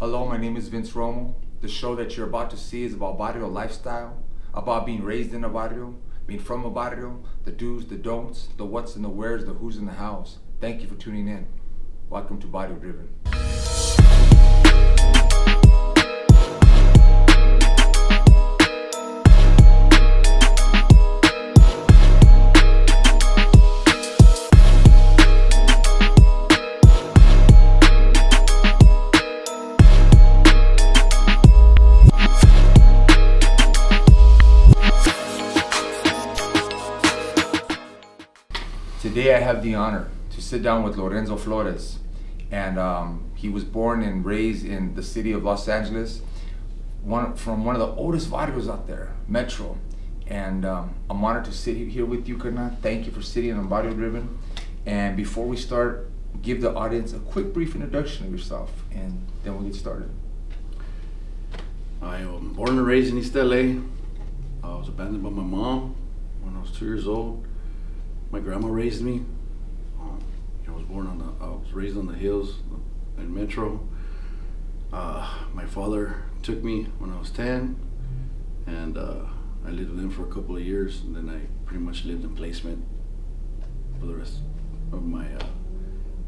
Hello, my name is Vince Romo. The show that you're about to see is about barrio lifestyle, about being raised in a barrio, being from a barrio, the do's, the don'ts, the what's and the where's, the who's and the how's. Thank you for tuning in. Welcome to Barrio Driven. Today I have the honor to sit down with Lorenzo Flores, and he was born and raised in the city of Los Angeles, from one of the oldest barrios out there, Metro. And I'm honored to sit here with you, Karna. Thank you for sitting on Barrio Driven. And before we start, give the audience a quick brief introduction of yourself, and then we'll get started. I was born and raised in East LA. I was abandoned by my mom when I was 2 years old. My grandma raised me. I was raised on the hills in Metro. My father took me when I was 10, and I lived with him for a couple of years, and then I pretty much lived in placement for the rest of my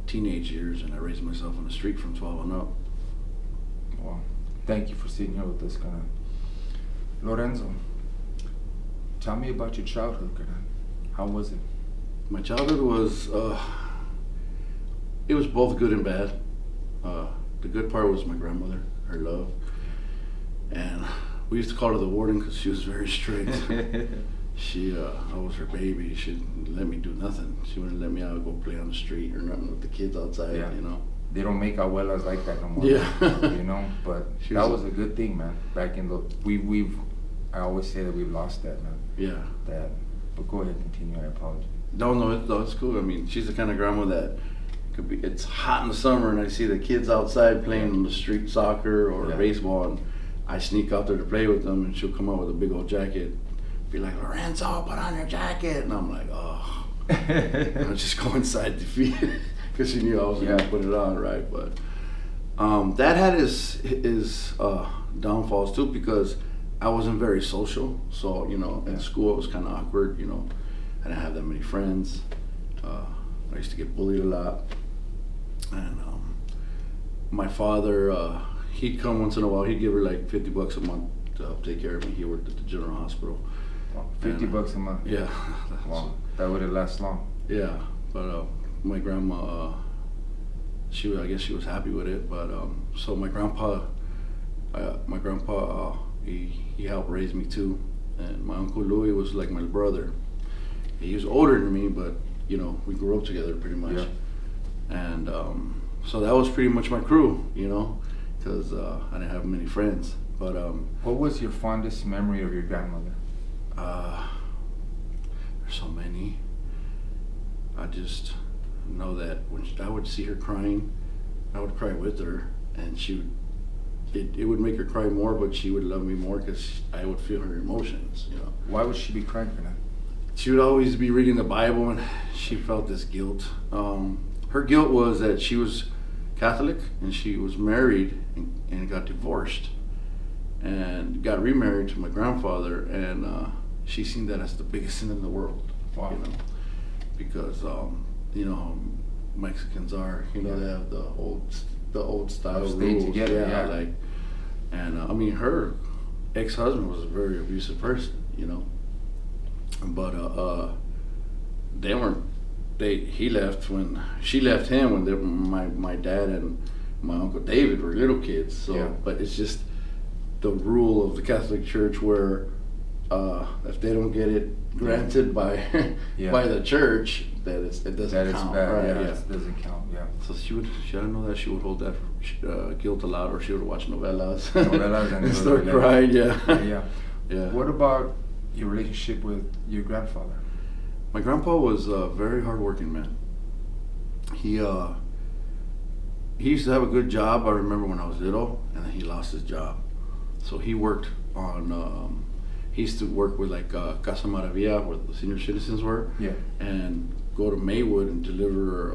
teenage years, and I raised myself on the street from 12 on up. Wow. Thank you for sitting here with us, Karna. Lorenzo, tell me about your childhood, Karna. How was it? My childhood was, it was both good and bad. The good part was my grandmother, her love. And we used to call her the warden because she was very strict. I was her baby. She didn't let me do nothing. She wouldn't let me out go play on the street or nothing with the kids outside, you know. They don't make abuelas like that no more. Yeah. You know, but that was a good thing, man. Back in the, I always say that we've lost that, man. Yeah. But go ahead, continue, I apologize. No, it's cool. I mean, she's the kind of grandma that could be, it's hot in the summer and I see the kids outside playing on the street soccer or baseball, and I sneak out there to play with them, and she'll come out with a big old jacket, be like, "Lorenzo, put on your jacket." And I'm like, oh. I just go inside to feed it because she knew I was going to put it on, right? But that had his downfalls too, because I wasn't very social. So, you know, in school it was kind of awkward, you know. I didn't have that many friends. I used to get bullied a lot. And my father, he'd come once in a while. He'd give her like 50 bucks a month to help take care of me. He worked at the general hospital. Wow, 50 bucks a month? Yeah. Wow, that wouldn't last long. Yeah, but my grandma, I guess she was happy with it. But so my grandpa, he helped raise me too. And my Uncle Louis was like my brother. He was older than me, but you know, we grew up together pretty much. Yeah. And so that was pretty much my crew, you know, because I didn't have many friends. But what was your fondest memory of your grandmother? There's so many. I just know that when I would see her crying, I would cry with her, and it would make her cry more, but she would love me more because I would feel her emotions, you know. Why would she be crying for that? She would always be reading the Bible, and she felt this guilt. Her guilt was that she was Catholic, and she was married and got divorced and got remarried to my grandfather, and she seen that as the biggest sin in the world. Wow. You know, because you know how Mexicans are, you know, they have the old style rules. Together, like, and I mean, her ex-husband was a very abusive person, you know. But he left when she left him when my dad and my Uncle David were little kids. So, but it's just the rule of the Catholic Church where if they don't get it granted by by the church, that it doesn't count. Bad, right? It doesn't count. Yeah. So I know that she would hold that guilt a lot, or she would watch novelas and start crying. Yeah. What about your relationship with your grandfather? My grandpa was a very hardworking man. He used to have a good job. I remember when I was little, and then he lost his job. So he worked on. He used to work with like Casa Maravilla, where the senior citizens were, and go to Maywood and deliver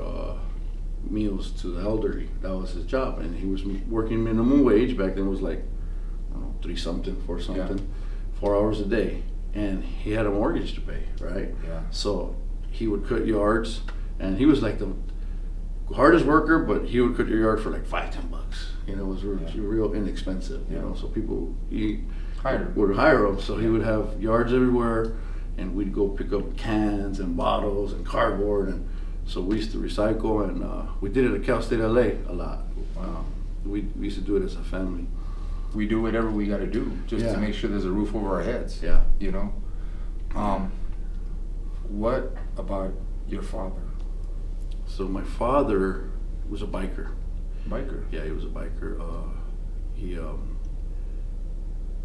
meals to the elderly. That was his job, and he was working minimum wage. Back then it was like, I don't know, 3 something, 4 something, 4 hours a day, and he had a mortgage to pay, right? Yeah. So he would cut yards, and he was like the hardest worker, but he would cut your yard for like $5-10. You know, it was real inexpensive. You know, so people would hire him. So he would have yards everywhere, and we'd go pick up cans and bottles and cardboard, and so we used to recycle, and we did it at Cal State LA a lot. We used to do it as a family. We do whatever we got to do just to make sure there's a roof over our heads. Yeah. You know. What about your father? So my father was a biker. Biker. Yeah, he was a biker.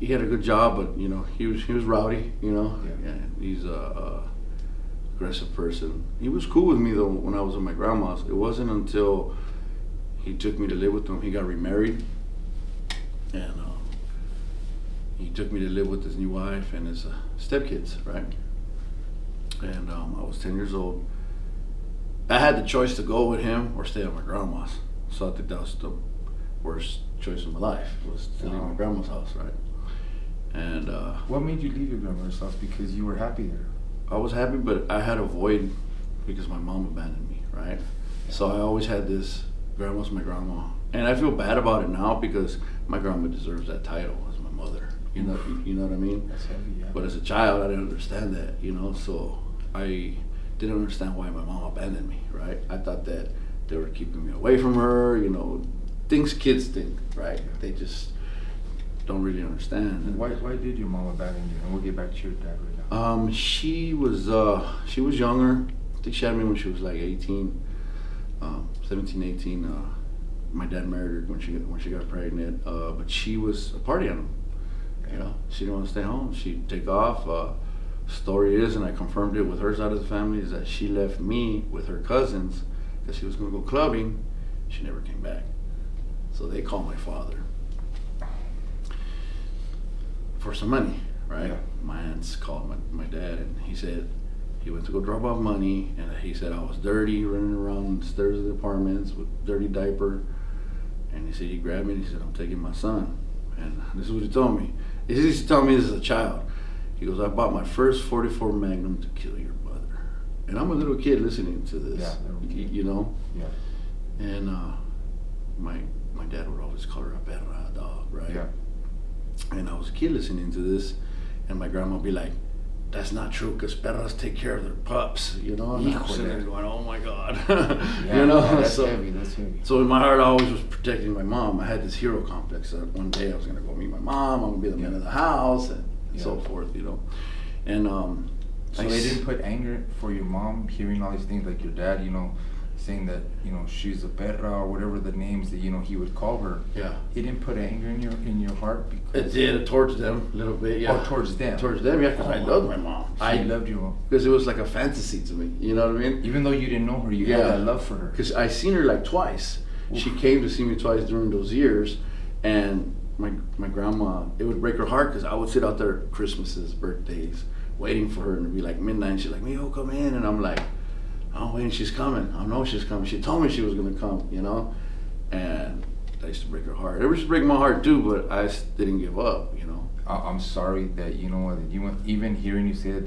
He had a good job, but you know he was rowdy. You know, he's a aggressive person. He was cool with me though when I was at my grandma's. It wasn't until he took me to live with him. He got remarried, and he took me to live with his new wife and his stepkids, right? And I was 10 years old. I had the choice to go with him or stay at my grandma's. So I think that was the worst choice of my life, was to leave my grandma's house, right? And what made you leave your grandmother's house? Because you were happy there. I was happy, but I had a void because my mom abandoned me, right? So I always had this, grandma's my grandma. And I feel bad about it now because my grandma deserves that title as my mother. You know what I mean? That's heavy, yeah. But as a child, I didn't understand that, you know? So I didn't understand why my mom abandoned me, right? I thought that they were keeping me away from her, you know, things kids think, right? They just don't really understand. Why did your mom abandon you? And we'll get back to your dad right now. She was younger. I think she had me when she was like 18, 17, 18. My dad married her when she got pregnant, but she was a party animal. You know, she didn't want to stay home. She'd take off. Story is, and I confirmed it with her side of the family, is that she left me with her cousins because she was going to go clubbing. She never came back. So they called my father for some money, right? Yeah. My aunts called my dad, and he said he went to go drop off money, and he said I was dirty, running around the stairs of the apartments with dirty diaper. And he said he grabbed me and he said, I'm taking my son. And this is what he told me. He used to tell me this as a child. He goes, I bought my first 44 Magnum to kill your brother. And I'm a little kid listening to this, you know? Yeah. And my dad would always call her a perra, a dog, right? Yeah. And I was a kid listening to this, and my grandma would be like, that's not true, because perras take care of their pups, you know? And I'm sitting there going, oh my God. You know? That's heavy, that's heavy. So in my heart, I always was protecting my mom. I had this hero complex that one day I was going to go meet my mom, I'm going to be the man of the house, and so forth, you know? And so they didn't put anger for your mom hearing all these things, like your dad, you know, saying that, you know, she's a perra or whatever the names that, you know, he would call her. Yeah. He didn't put anger in your heart? Because it did, towards them a little bit, yeah. Oh, towards them? Towards them, yeah, because I loved my mom. I loved your mom. Because it was like a fantasy to me, you know what I mean? Even though you didn't know her, you had that love for her. Because I seen her like twice. Oof. She came to see me twice during those years, and my grandma, it would break her heart because I would sit out there Christmases, birthdays, waiting for her, and it'd be like midnight, and she's like, Mijo, come in, and I'm like, oh, wait, she's coming. I know she's coming. She told me she was gonna come, you know? And that used to break her heart. It used to break my heart too, but I didn't give up, you know? I'm sorry that, you know what, even hearing you say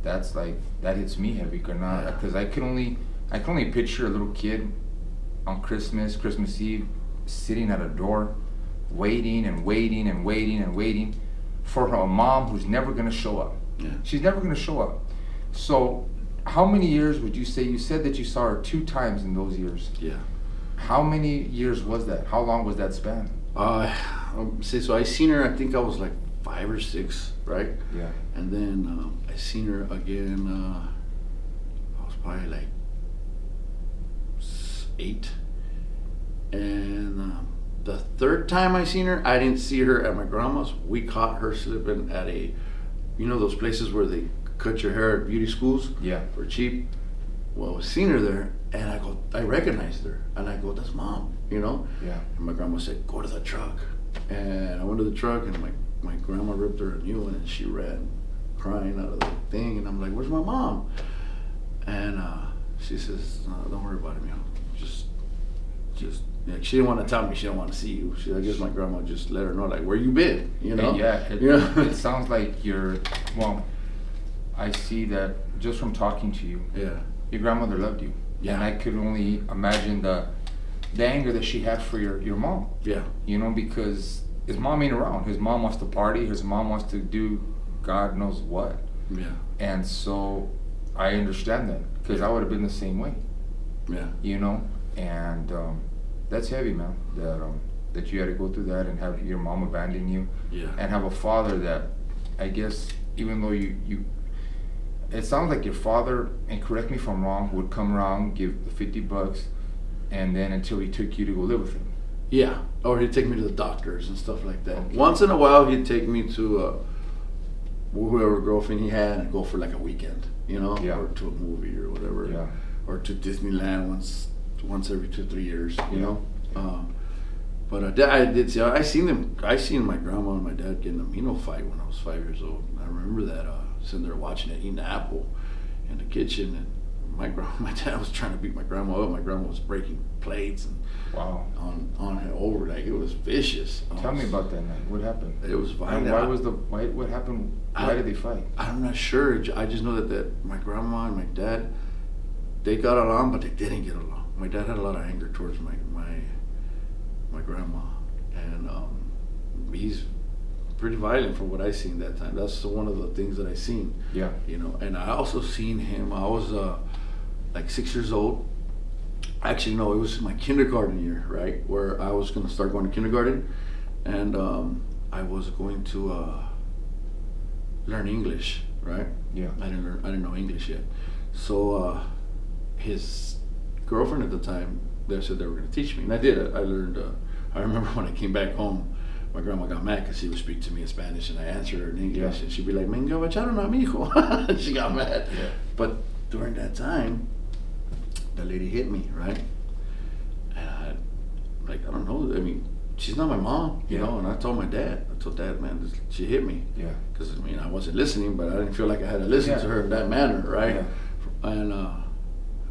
that's like, that hits me heavy, because I can only picture a little kid on Christmas Eve, sitting at a door, waiting and waiting and waiting and waiting for a mom who's never gonna show up. Yeah. She's never gonna show up. So how many years would you say, you said that you saw her 2 times in those years? Yeah. How many years was that? How long was that span? So I seen her, I think I was like 5 or 6, right? Yeah. And then I seen her again, I was probably like 8. And the 3rd time I seen her, I didn't see her at my grandma's. We caught her slipping at a, you know those places where they cut your hair at beauty schools? Yeah. For cheap. Well, I seen her there, and I recognized her, and I go, that's Mom, you know? Yeah. And my grandma said, go to the truck. And I went to the truck, and my grandma ripped her a new one, and she ran crying out of the thing, and I'm like, where's my mom? And she says, no, don't worry about it, Mijo. just like, she didn't want to tell me she didn't want to see you. I guess my grandma just let her know, like, where you been, you know? Yeah, it sounds like well, I see that just from talking to you. Yeah. Your grandmother loved you. Yeah. And I could only imagine the anger that she had for your mom. Yeah. You know, because his mom ain't around. His mom wants to party. His mom wants to do God knows what. Yeah. And so I understand that, because I would have been the same way. Yeah. You know, and that's heavy, man. That you had to go through that and have your mom abandon you. Yeah. And have a father that, I guess, even though you it sounds like your father, and correct me if I'm wrong, would come around, give the $50, and then until he took you to go live with him. Yeah, or he'd take me to the doctors and stuff like that. Okay. Once in a while, he'd take me to whoever girlfriend he had and go for like a weekend, you know, Yeah. or to a movie or whatever, Yeah. or to Disneyland once every 2-3 years, you Yeah. know. But I did see. I seen my grandma and my dad getting a Mino fight when I was 5 years old. I remember that sitting there watching it, eating an apple in the kitchen, and my dad was trying to beat my grandma up. My grandma was breaking plates and Wow. on her over, like it was vicious. Tell me about that night. What happened? It was violent. And what happened? Why did they fight? I'm not sure. I just know that my grandma and my dad, they got along, but they didn't get along. My dad had a lot of anger towards my grandma, and he's pretty violent from what I seen that time. That's one of the things that I seen. Yeah. You know, and I also seen him. I was like 6 years old. Actually, no, it was my kindergarten year, right, where I was gonna start going to kindergarten, and I was going to learn English, right? Yeah. I didn't know English yet, so his girlfriend at the time, they said they were gonna teach me, and I did. I learned. I remember when I came back home, my grandma got mad because she would speak to me in Spanish, and I answered her in English, Yeah. and she'd be like, "Me echaron a mi hijo." She got mad. Yeah. But during that time, the lady hit me, right? And I don't know. I mean, she's not my mom, you Yeah. know. And I told my dad. I told Dad, man, she hit me. Yeah. Because I mean, I wasn't listening, but I didn't feel like I had to listen Yeah. to her in that manner, right? Yeah. And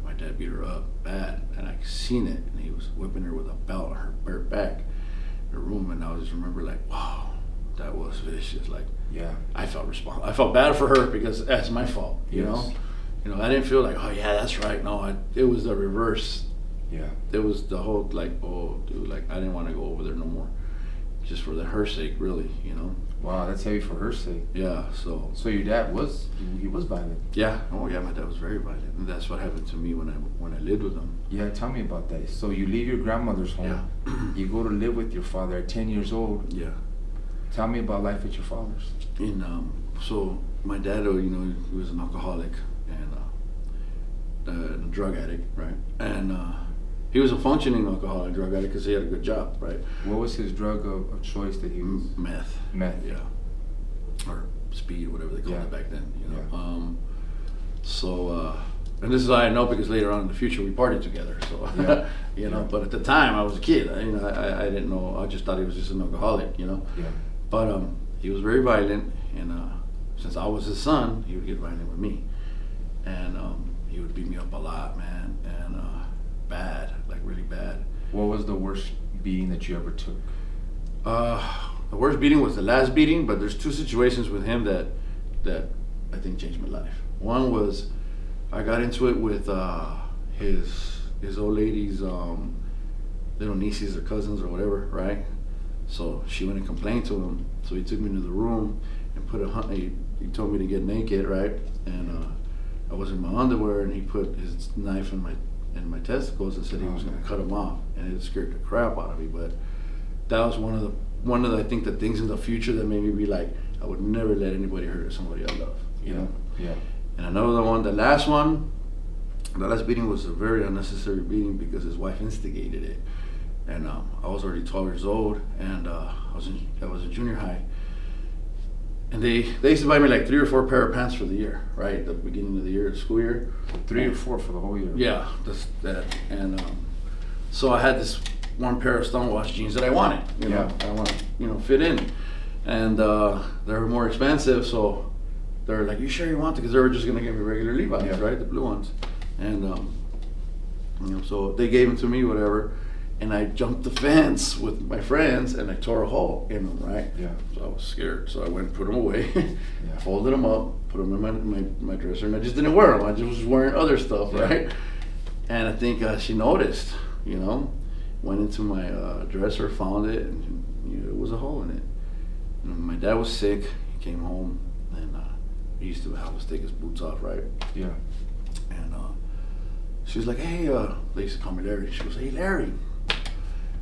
my dad beat her up bad, and I seen it, and he was whipping her with a belt on her bare back in the room, and I just remember like, wow, that was vicious. Like, Yeah. I felt responsible. I felt bad for her because that's my fault, you Yes. know. You know, I didn't feel like, oh yeah, that's right. No, it was the reverse. Yeah. It was the whole like, oh dude, like I didn't want to go over there no more, just for her sake, really, you know. Wow, that's heavy for her sake. Yeah. So So your dad was he was violent. yeah. Oh yeah, my dad was very violent, and that's what happened to me when I lived with him. Yeah, tell me about that. So you leave your grandmother's home. Yeah. You go to live with your father at 10 years old. Yeah. Tell me about life at your father's. And so my dad, you know, he was an alcoholic and a drug addict, right? And he was a functioning alcoholic, drug addict, because he had a good job, right? What was his drug of choice that he was? Meth. Meth. Yeah. Or speed, whatever they called Yeah. it back then, you know. Yeah. So, and this is how I know, because later on in the future we partied together. So, Yeah. you know. Yeah. But at the time I was a kid. I didn't know. I just thought he was just an alcoholic, you know. Yeah. But he was very violent, and since I was his son, he would get violent with me, and he would beat me up a lot, man, and bad, like really bad. What was the worst beating that you ever took? The worst beating was the last beating, but there's two situations with him that I think changed my life. One was I got into it with his old lady's little nieces or cousins or whatever, right? So she went and complained to him. So he took me to the room and put he told me to get naked, right? And I was in my underwear, and he put his knife in my testicles and said he was going to cut them off, and it scared the crap out of me. But that was one of the I think the things in the future that made me be like, I would never let anybody hurt somebody I love, you know. Yeah. And another one, the last beating was a very unnecessary beating because his wife instigated it. And I was already 12 years old, and I was in junior high. And they used to buy me like 3 or 4 pair of pants for the year, right? At the beginning of the year, the school year. 3 or 4 for the whole year. Yeah, that. And so I had this one pair of Stonewash jeans that I wanted. You know, I want to, fit in. And they were more expensive, so they were like, "You sure you want to?" Because they were just gonna give me regular Levi's, right, the blue ones. And You know, so they gave them to me, whatever, and I jumped the fence with my friends, and I tore a hole in them, right? Yeah. So I was scared, so I went and put them away, Yeah. folded them up, put them in my dresser, and I just didn't wear them. I just was wearing other stuff, Yeah. right? And I think she noticed, you know, went into my dresser, found it, and you know, it was a hole in it. And my dad was sick. He came home, and he used to have us take his boots off, right? Yeah. And she was like, hey, they used to call me Larry. She goes, hey, Larry,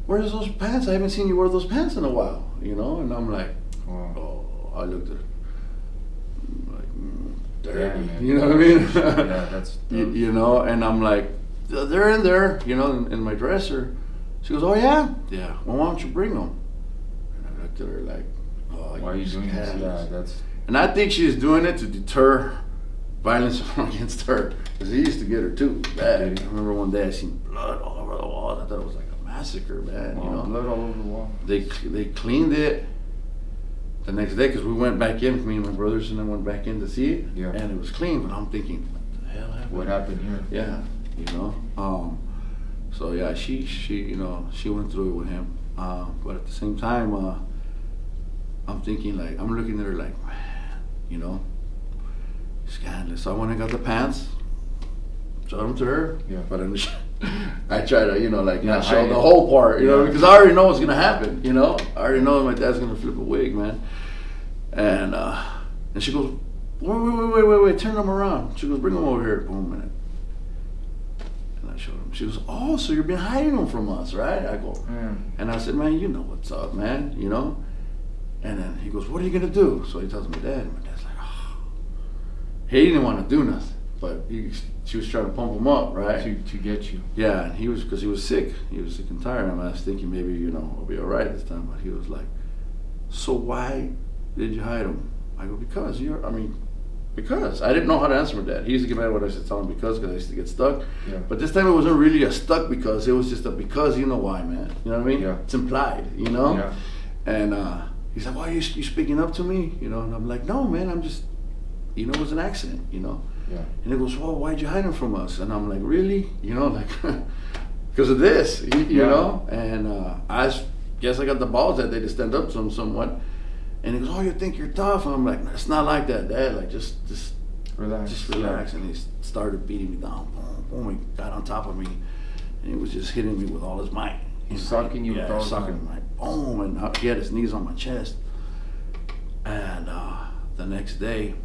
where's those pants? I haven't seen you wear those pants in a while, you know? And I'm like, oh, I looked at her, like, dirty, Yeah, you know what I mean? Yeah, that's you know, and I'm like, they're in there, you know, in my dresser. She goes, oh, yeah? Yeah, well, why don't you bring them? And I looked at her like, oh, why are you doing this? Yeah, that's. And I think she's doing it to deter violence against her, because he used to get her too bad. I remember one day I seen blood all over the walls. I thought it was like a massacre, man. You know, blood all over the wall. They cleaned it the next day, because we went back in, me and my brothers, and then went back in to see it. Yeah. And it was clean, but I'm thinking, what the hell happened? What happened here? Yeah, you know. So yeah, she you know, she went through it with him. But at the same time, I'm thinking, like, I'm looking at her like, man, you know, scandalous. So I went and got the pants, showed them to her. Yeah. But I try to, you know, like, Yeah, not show the whole part, you know, because I already know what's gonna happen. You know, I already know my dad's gonna flip a wig, man. And she goes, wait, turn them around. She goes, bring them over here. Boom, minute. And I showed him. She goes, oh, so you've been hiding them from us, right? I go, and I said, man, you know what's up, man, you know. And then he goes, what are you gonna do? So he tells my dad, and my dad's like, oh. He didn't want to do nothing, but she was trying to pump him up, right? To get you. Yeah, and he was, because he was sick. He was sick and tired. And I was thinking maybe, you know, I'll be all right this time. But he was like, so why did you hide him? I go, because because. I didn't know how to answer my dad. He used to get mad when I used to tell him because I used to get stuck. Yeah. But this time it wasn't really a stuck because. It was just a because, you know why, man. You know what I mean? Yeah. It's implied, you know? Yeah. And he's like, why are you speaking up to me? You know, and I'm like, no, man, I'm just, you know, it was an accident, you know? Yeah. And he goes, well, why'd you hide him from us? And I'm like, really? You know, like, because of this, you know? And I guess I got the balls that day to stand up to him somewhat. And he goes, oh, you think you're tough? And I'm like, no, it's not like that, Dad. Like, just relax. Just relax. And he started beating me down. Boom, boom. He got on top of me. And he was just hitting me with all his might. He's sucking you with all his might. Boom. And he had his knees on my chest. And the next day,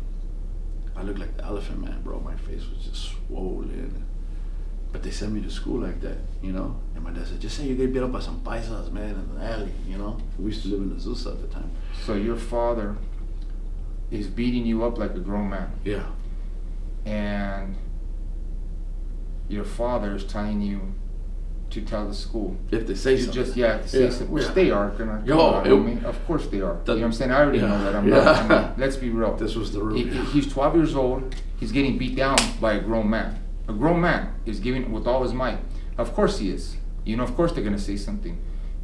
I looked like the Elephant Man, bro. My face was just swollen. But they sent me to school like that, you know? And my dad said, just say you get beat up by some paisas, man, in the alley, you know? We used to live in the Zusa at the time. So your father is beating you up like a grown man. Yeah. And your father is telling you to tell the school. If they say something. Just, to say something. Which they are gonna. Of course they are. You know what I'm saying? I already know that. I'm not, let's be real. This was the rule. He's 12 years old. He's getting beat down by a grown man. A grown man is giving with all his might. Of course he is. You know, of course they're gonna say something.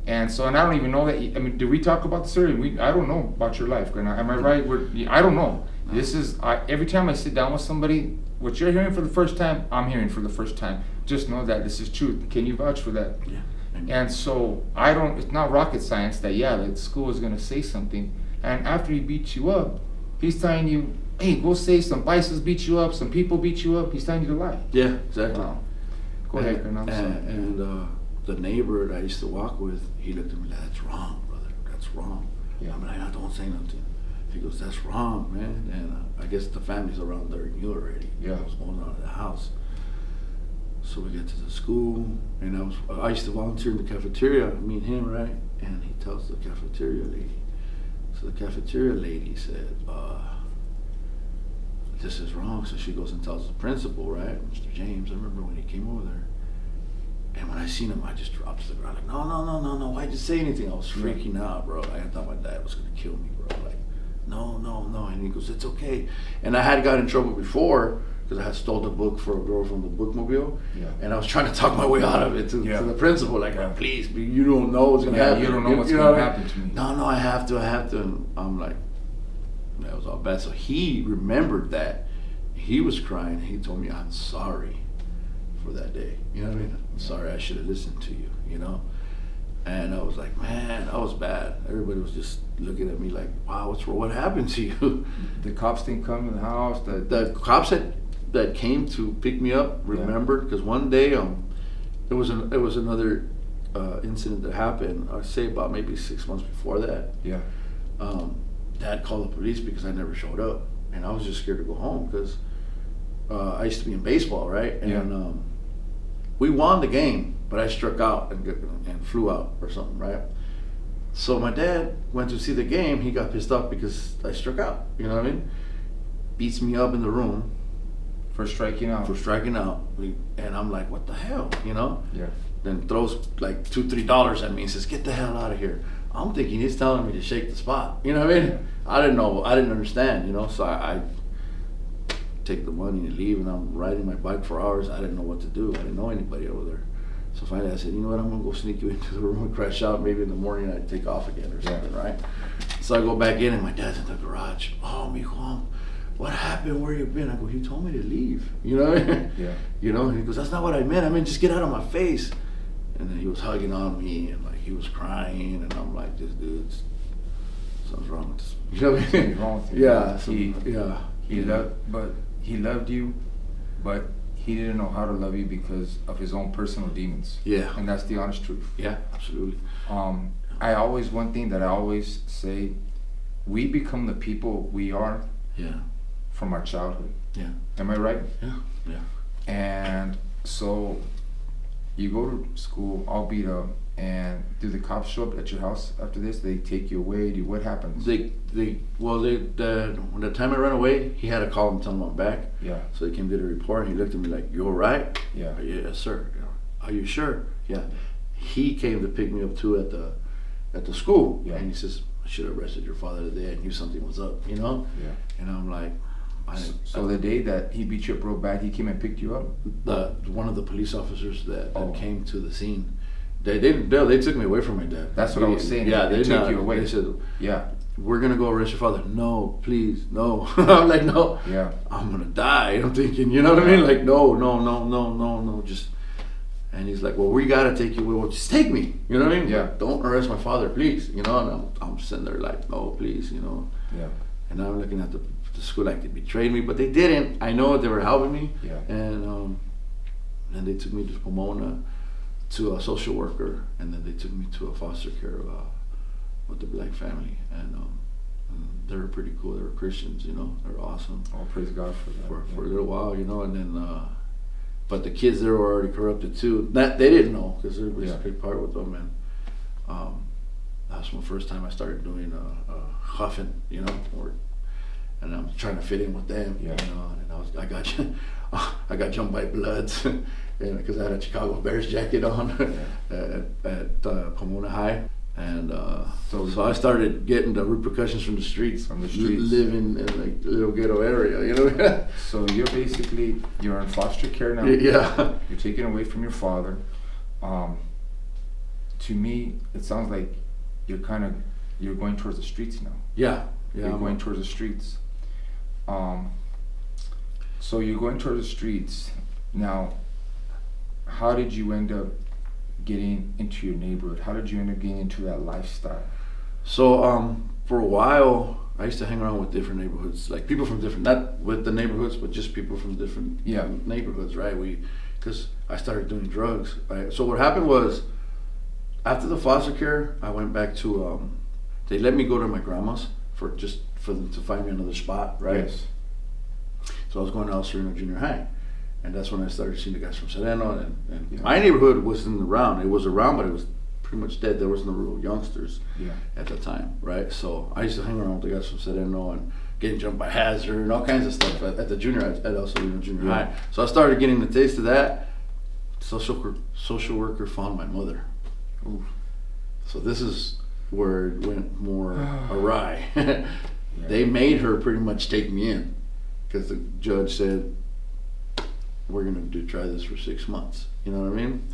And so, and I don't even know that. I mean, did we talk about this earlier? I don't know about your life. Am I right? I don't know. This is every time I sit down with somebody, what you're hearing for the first time, I'm hearing for the first time. Just know that this is truth. Can you vouch for that? Yeah. And so it's not rocket science that school is gonna say something. And after he beats you up, he's telling you, hey, go say some bicycles beat you up, some people beat you up. He's telling you to lie. Yeah, exactly. Go ahead, and the neighbor that I used to walk with, he looked at me like, that's wrong, brother. That's wrong. Yeah. I'm like, I don't say nothing. He goes, that's wrong, man. And I guess the families around there knew already. Yeah. What was going on in the house. So we get to the school, and I used to volunteer in the cafeteria, me and him, right? And he tells the cafeteria lady. So the cafeteria lady said, this is wrong. So she goes and tells the principal, right? Mr. James, I remember when he came over there. And when I seen him, I just dropped to the ground, like, no, why'd you say anything? I was freaking out, bro. I thought my dad was gonna kill me, bro. Like, no. And he goes, it's okay. And I had got in trouble before, because I had stole the book for a girl from the bookmobile. Yeah. And I was trying to talk my way out of it to the principal, like, please, you don't know what's gonna happen. You don't know what's gonna happen to me. No, I have to. And I'm like, that was all bad. So he remembered that. He was crying. He told me, I'm sorry for that day. You know what I mean? I'm sorry, I should have listened to you, you know? And I was like, man, I was bad. Everybody was just looking at me like, wow, what happened to you? The cops didn't come to the house? The cops that came to pick me up remembered, because one day there was another incident that happened, I'd say about maybe 6 months before that. Yeah. Dad called the police because I never showed up. And I was just scared to go home because I used to be in baseball, right? And we won the game, but I struck out and flew out or something, right? So my dad went to see the game. He got pissed off because I struck out. You know what I mean? Beats me up in the room For striking out. And I'm like, what the hell, you know? Yeah. Then throws like $2-3 at me and says, get the hell out of here. I'm thinking he's telling me to shake the spot. You know what I mean? I didn't know. I didn't understand, you know? So I take the money and leave, and I'm riding my bike for hours. I didn't know what to do. I didn't know anybody over there. So finally I said, you know what, I'm gonna go sneak you into the room and crash out. Maybe in the morning I'd take off again or something, right? So I go back in and my dad's in the garage. Oh, mijo, what happened? Where you been? I go, you told me to leave. You know what I mean? Yeah. You know, he goes, that's not what I meant. I mean, just get out of my face. And then he was hugging on me and like he was crying, and I'm like, this dude's, something's wrong with this. You know what I mean? Something's wrong with you. Yeah. He loved you, but he didn't know how to love you because of his own personal demons. Yeah. And that's the honest truth. Yeah, absolutely. One thing that I always say, we become the people we are from our childhood. Yeah. Am I right? Yeah. And so you go to school all beat up, and do the cops show up at your house after this? They take you away? What happens? When the time I ran away, he had to call and tell him I'm back. Yeah. So he came to the report, and he looked at me like, you all right? Yeah. Yes, sir. Are you sure? Yeah. He came to pick me up too at the school. Yeah. And he says, I should have arrested your father today. I knew something was up, you know? Yeah. And I'm like, So the day that he beat you up real bad, he came and picked you up? One of the police officers that came to the scene, they took me away from my dad. That's what I was saying. Yeah, they took you away. They said, yeah, we're gonna go arrest your father. No, please, no. I'm like, no. Yeah. I'm gonna die. I'm thinking, you know what I mean? Like, no, just. And he's like, well, we gotta take you away. Well, just take me. You know what I mean? Yeah. Don't arrest my father, please. You know. And I'm sitting there like, no, please. You know. Yeah. And I'm looking at the school like they betrayed me, but they didn't. I know they were helping me. Yeah. And they took me to Pomona to a social worker, and then they took me to a foster care with the black family, and they were pretty cool. They were Christians, you know. They were awesome. Oh, praise God for that. For a little while, you know, and then but the kids there were already corrupted too. That they didn't know, because there was a big part with them, and that was my first time I started doing huffing, you know, and I'm trying to fit in with them, you know, and I got jumped by Bloods, because I had a Chicago Bears jacket on at Pomona High, and so I started getting the repercussions from the streets, living in like a little ghetto area, you know. So you're in foster care now. Yeah. You're taken away from your father. To me, it sounds like you're going towards the streets now. Yeah. You're going towards the streets. So you're going towards the streets. Now, how did you end up getting into your neighborhood? How did you end up getting into that lifestyle? So for a while, I used to hang around with different neighborhoods, like people from different, not with the neighborhoods, but just people from different neighborhoods, right? Because I started doing drugs, right? So what happened was, after the foster care, I went back to, they let me go to my grandma's for them to find me another spot, right? Yes. So I was going to El Sereno Junior High, and that's when I started seeing the guys from Sereno, and my neighborhood wasn't around. It was around, but it was pretty much dead. There was no real youngsters at the time, right? So I used to hang around with the guys from Sereno and getting jumped by Hazard and all kinds of stuff at the junior at El Sereno Junior High. So I started getting the taste of that. Social worker found my mother. Ooh. So this is where it went more awry. They made her pretty much take me in, because the judge said, we're gonna try this for 6 months. You know what I mean?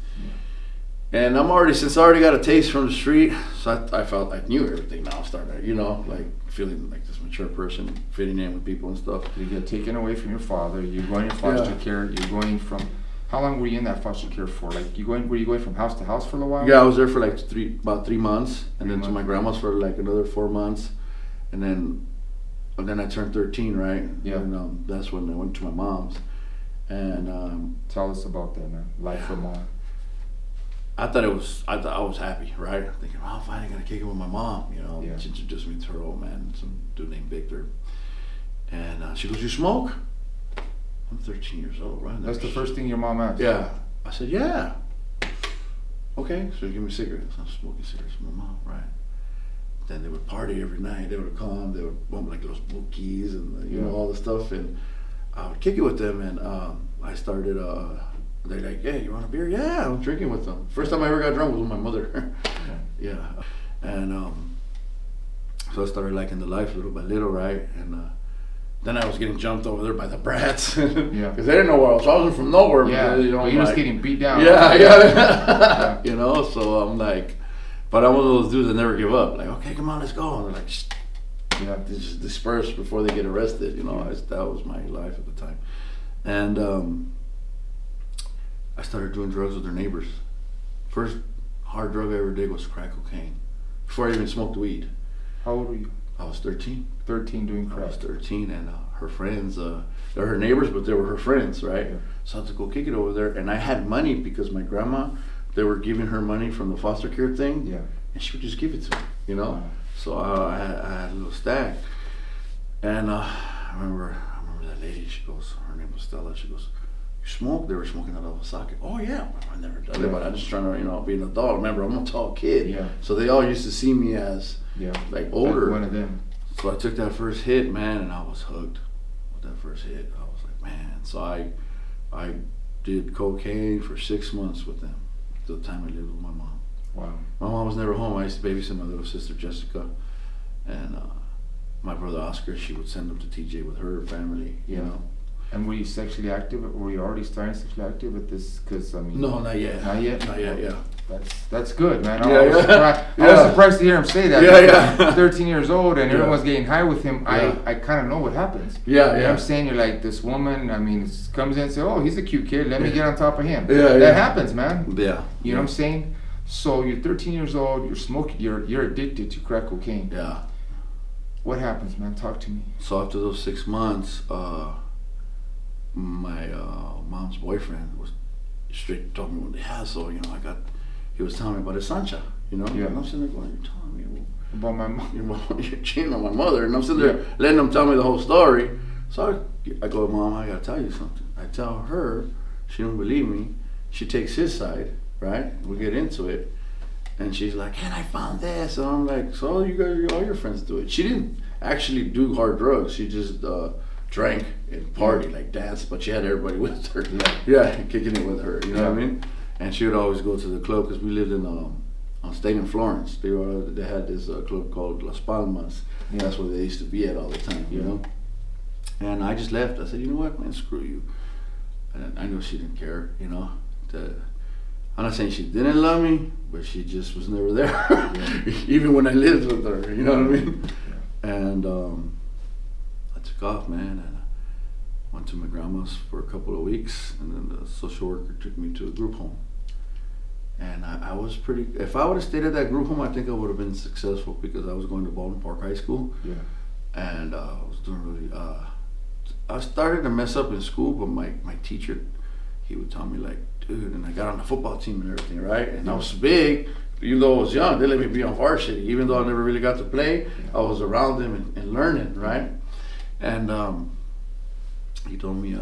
And since I already got a taste from the street, so I felt I knew everything now. I'm starting, you know, like feeling like this mature person, fitting in with people and stuff. You get taken away from your father. You're going to foster care. You're going from. How long were you in that foster care for? Like, were you going from house to house for a little while? Yeah, I was there for like about 3 months, and then 3 to my grandma's for like another 4 months, and then I turned 13, right? Yeah. And that's when I went to my mom's, and tell us about that, man. Life with mom. I thought I was happy, right? Thinking, oh, I'm finally gonna kick it with my mom, you know. Yeah. She introduced me to her old man, some dude named Victor, and she goes, "You smoke?" I'm 13 years old, right? That's the first thing your mom asked. Yeah. I said, yeah. Okay, so give me cigarettes. I'm smoking cigarettes with my mom, right? Then they would party every night. They would come. They would bump like those bookies and you know all the stuff, and I would kick it with them. And I started. They're like, "Hey, you want a beer?" Yeah, I'm drinking with them. First time I ever got drunk was with my mother. Yeah, and so I started liking the life little by little, right? And then I was getting jumped over there by the brats. Yeah. Because they didn't know where I was. I wasn't from nowhere. Yeah. You know, but you're just getting beat down. Yeah, yeah. You know, so I'm like, but I'm one of those dudes that never give up. Like, okay, come on, let's go. And they're like, shh. You know, they just disperse before they get arrested. You know, that was my life at the time. And I started doing drugs with their neighbors. First hard drug I ever did was crack cocaine. Before I even smoked weed. How old were you? I was 13. 13 doing crack. I was 13, and her friends, they're her neighbors, but they were her friends, right? Yeah. So I had to go kick it over there, and I had money because my grandma, they were giving her money from the foster care thing, and she would just give it to me, you know? Wow. So I had a little stack, and I remember that lady, she goes, her name was Stella, she goes, "You smoke?" They were smoking out of a socket. "Oh yeah." I never done it, but I just trying to, you know, be an adult. Remember, I'm a tall kid. Yeah. So they all used to see me as like older. Like one of them. So I took that first hit, man, and I was hooked with that first hit. I was like, man. So I did cocaine for 6 months with them, till the time I lived with my mom. Wow. My mom was never home. I used to babysit my little sister Jessica, and my brother Oscar. She would send them to TJ with her family. You know. And were you sexually active? Were you already starting sexually active at this? Because I mean, no, not yet. Not yet. Not yet. Yeah. That's good, man. I was surprised to hear him say that. Yeah. 13 years old and everyone's getting high with him. Yeah. I kind of know what happens. Yeah, you know what I'm saying? You're like, this woman, I mean, comes in and says, "Oh, he's a cute kid. Let me get on top of him." That happens, man. Yeah. You know what I'm saying? So you're 13 years old. You're smoking. You're addicted to crack cocaine. Yeah. What happens, man? Talk to me. So after those 6 months, my mom's boyfriend was straight told me what they had. So you know, he was telling me about his Sancha, you know. Yeah. And I'm sitting there going, "You're telling me about my mom? You're cheating on my mother." And I'm sitting there letting him tell me the whole story. So I go, "Mom, I gotta tell you something." I tell her, she don't believe me. She takes his side, right? We get into it, and she's like, "And I found this," and I'm like, "So all your friends do it." She didn't actually do hard drugs. She just drank and party, like dance, but she had everybody with her. Yeah, kicking it with her. You know what I mean? And she would always go to the club because we lived in staying in Florence. They had this club called Las Palmas. That's where they used to be at all the time. You know. And I just left. I said, "You know what, man? Screw you." And I knew she didn't care. You know. I'm not saying she didn't love me, but she just was never there. Even when I lived with her. You know what I mean? And I took off, man, and I went to my grandma's for a couple of weeks, and then the social worker took me to a group home. And I was pretty, if I would have stayed at that group home, I think I would have been successful because I was going to Baldwin Park High School. Yeah. And I was doing really, I started to mess up in school, but my teacher, he would tell me like, "Dude," and I got on the football team and everything, right? And I was big. Even though I was young, they let me be on varsity. Even though I never really got to play, I was around them and learning, right? And he told me,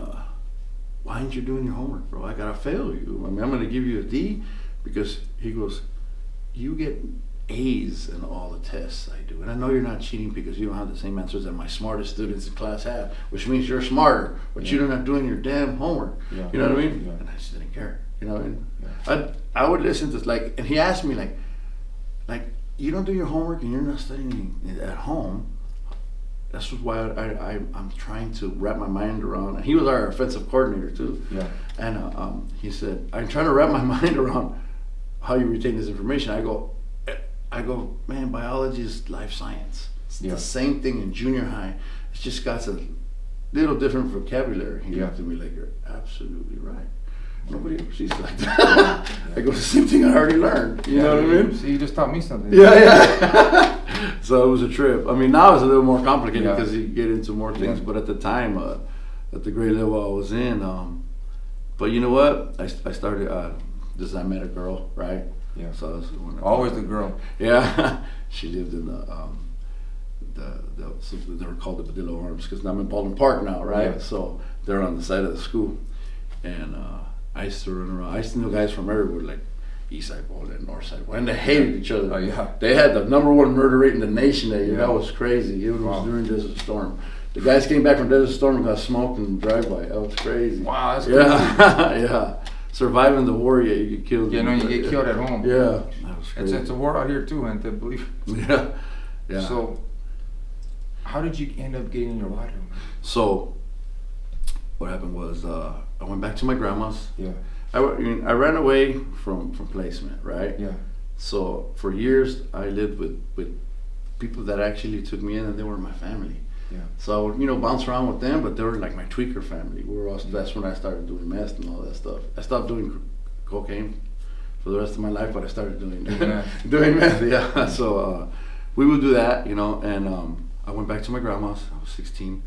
"Why aren't you doing your homework, bro? I gotta fail you. I mean, I'm gonna give you a D," because he goes, "You get A's in all the tests I do, and I know you're not cheating because you don't have the same answers that my smartest students in class have, which means you're smarter, but you're not doing your damn homework." You know what I mean? And I just didn't care. You know, and I would listen to like, and he asked me like, "You don't do your homework and you're not studying at home." That's why I'm trying to wrap my mind around. And he was our offensive coordinator too. Yeah. And he said, "I'm trying to wrap my mind around how you retain this information." I go, "Man, biology is life science. It's the same thing in junior high. It's just got a little different vocabulary." He looked at me like, "You're absolutely right." nobody ever sees like that. I go, the same thing I already learned. You know what I mean? See, you just taught me something. Yeah. So it was a trip. I mean, now it's a little more complicated because you get into more things. But at the time, at the grade level I was in, but you know what? I started. I met a girl, right? Yeah. So I was always the girl. Yeah. She lived in they were called the Badillo Arms because I'm in Baldwin Park now, right? Yeah. So they're on the side of the school, and I used to run around. I used to know guys from everywhere, like East Side Bowl and North Side Bowl, and they hated each other. Oh yeah. They had the #1 murder rate in the nation that year. Yeah. That was crazy. It was during Desert Storm. The guys came back from Desert Storm and got smoked in the drive-by. That was crazy. Wow, that's crazy. Yeah. Surviving the war, you get killed. You know, you get killed at home. Yeah. That was crazy. It's a war out here too, and to believe. Yeah. So, how did you end up getting your barrio? So, what happened was I went back to my grandma's. Yeah. I ran away from placement, right? Yeah. So for years I lived with people that actually took me in, and they were my family. Yeah. So I would, bounce around with them, but they were like my tweaker family. We were also, that's when I started doing meth and all that stuff. I stopped doing cocaine for the rest of my life, but I started doing doing meth. Yeah. So we would do that, and I went back to my grandma's. I was 16.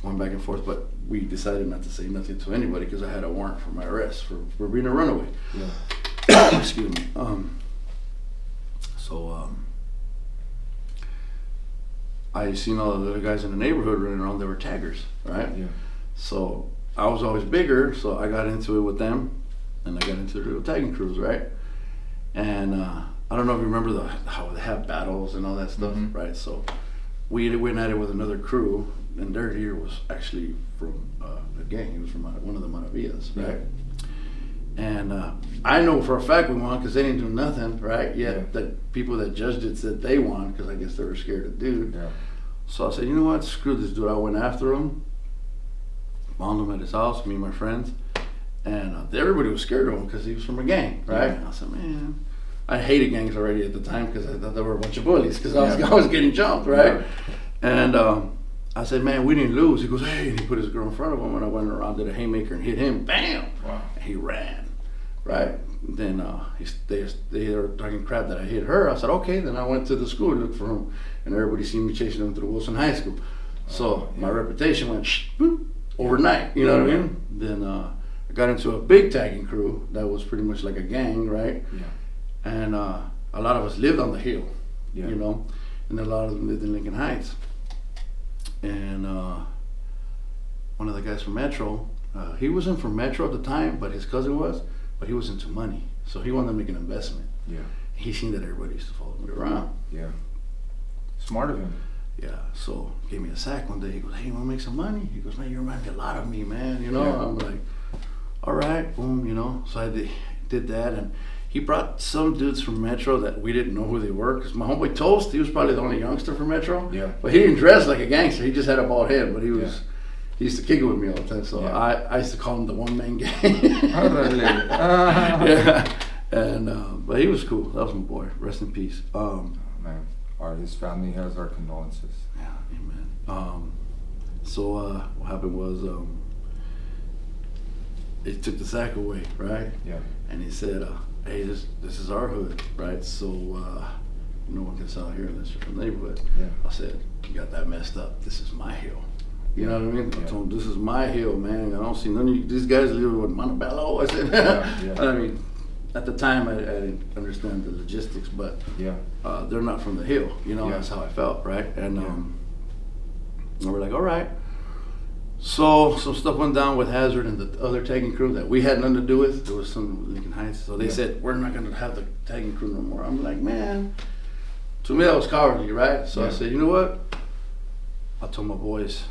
Went back and forth, but we decided not to say nothing to anybody because I had a warrant for my arrest for being a runaway. Yeah. Excuse me. I seen all the other guys in the neighborhood running around. They were taggers, right? Yeah. So I was always bigger, so I got into it with them, and I got into the real tagging crews, right? And I don't know if you remember how they have battles and all that stuff, right? So we went at it with another crew, and their leader was actually from a gang. He was from one of the Maravillas, right? And I know for a fact we won because they didn't do nothing, right? Yet the people that judged it said they won because I guess they were scared of dude. Yeah. So I said, you know what? Screw this dude. I went after him, found him at his house, me and my friends, and everybody was scared of him because he was from a gang, right? Yeah. I said, man, I hated gangs already at the time because I thought they were a bunch of bullies because I was getting jumped, right? Yeah. And I said, man, we didn't lose. He goes, hey, and he put his girl in front of him, and I went around, did a haymaker, and hit him, bam! Wow. And he ran, right? Then they were talking crap that I hit her. I said, okay. Then I went to the school to look for him, and everybody seen me chasing him through Wilson High School. So my reputation went boop, overnight, you know what I mean? Then I got into a big tagging crew that was pretty much like a gang, right? Yeah. And a lot of us lived on the hill, Yeah. and a lot of them lived in Lincoln Heights. And one of the guys from Metro, he wasn't from Metro at the time, but his cousin was, but he was into money. So he wanted to make an investment. Yeah. He seen that everybody used to follow me around. Yeah. Smart of him. Yeah, so gave me a sack one day. He goes, hey, you want to make some money? He goes, man, you remind me a lot of me, man. Yeah. I'm like, all right, boom, So I did that, and he brought some dudes from Metro that we didn't know who they were. Because my homeboy Toast, he was probably the only youngster from Metro. Yeah. But he didn't dress like a gangster. He just had a bald head, but he used to kick it with me all the time. So I used to call him the one-man gang. Yeah. And but he was cool. That was my boy. Rest in peace. Man, his family has our condolences. Yeah, amen. So what happened was they took the sack away, right? Yeah. And he said, hey, this is our hood, right? So no one can sell here unless you're from the neighborhood. Yeah. I said, you got that messed up. This is my hill. You know what I mean? Yeah. I told him, this is my hill, man. I don't see none of you. These guys live in Montebello. I said, I mean, at the time I didn't understand the logistics, but they're not from the hill. That's how I felt, right? And and we're like, all right. So some stuff went down with Hazard and the other tagging crew that we had nothing to do with. There was some Lincoln Heights. So they said, we're not going to have the tagging crew no more. I'm like, man, to me that was cowardly, right? So I said, you know what? I told my boys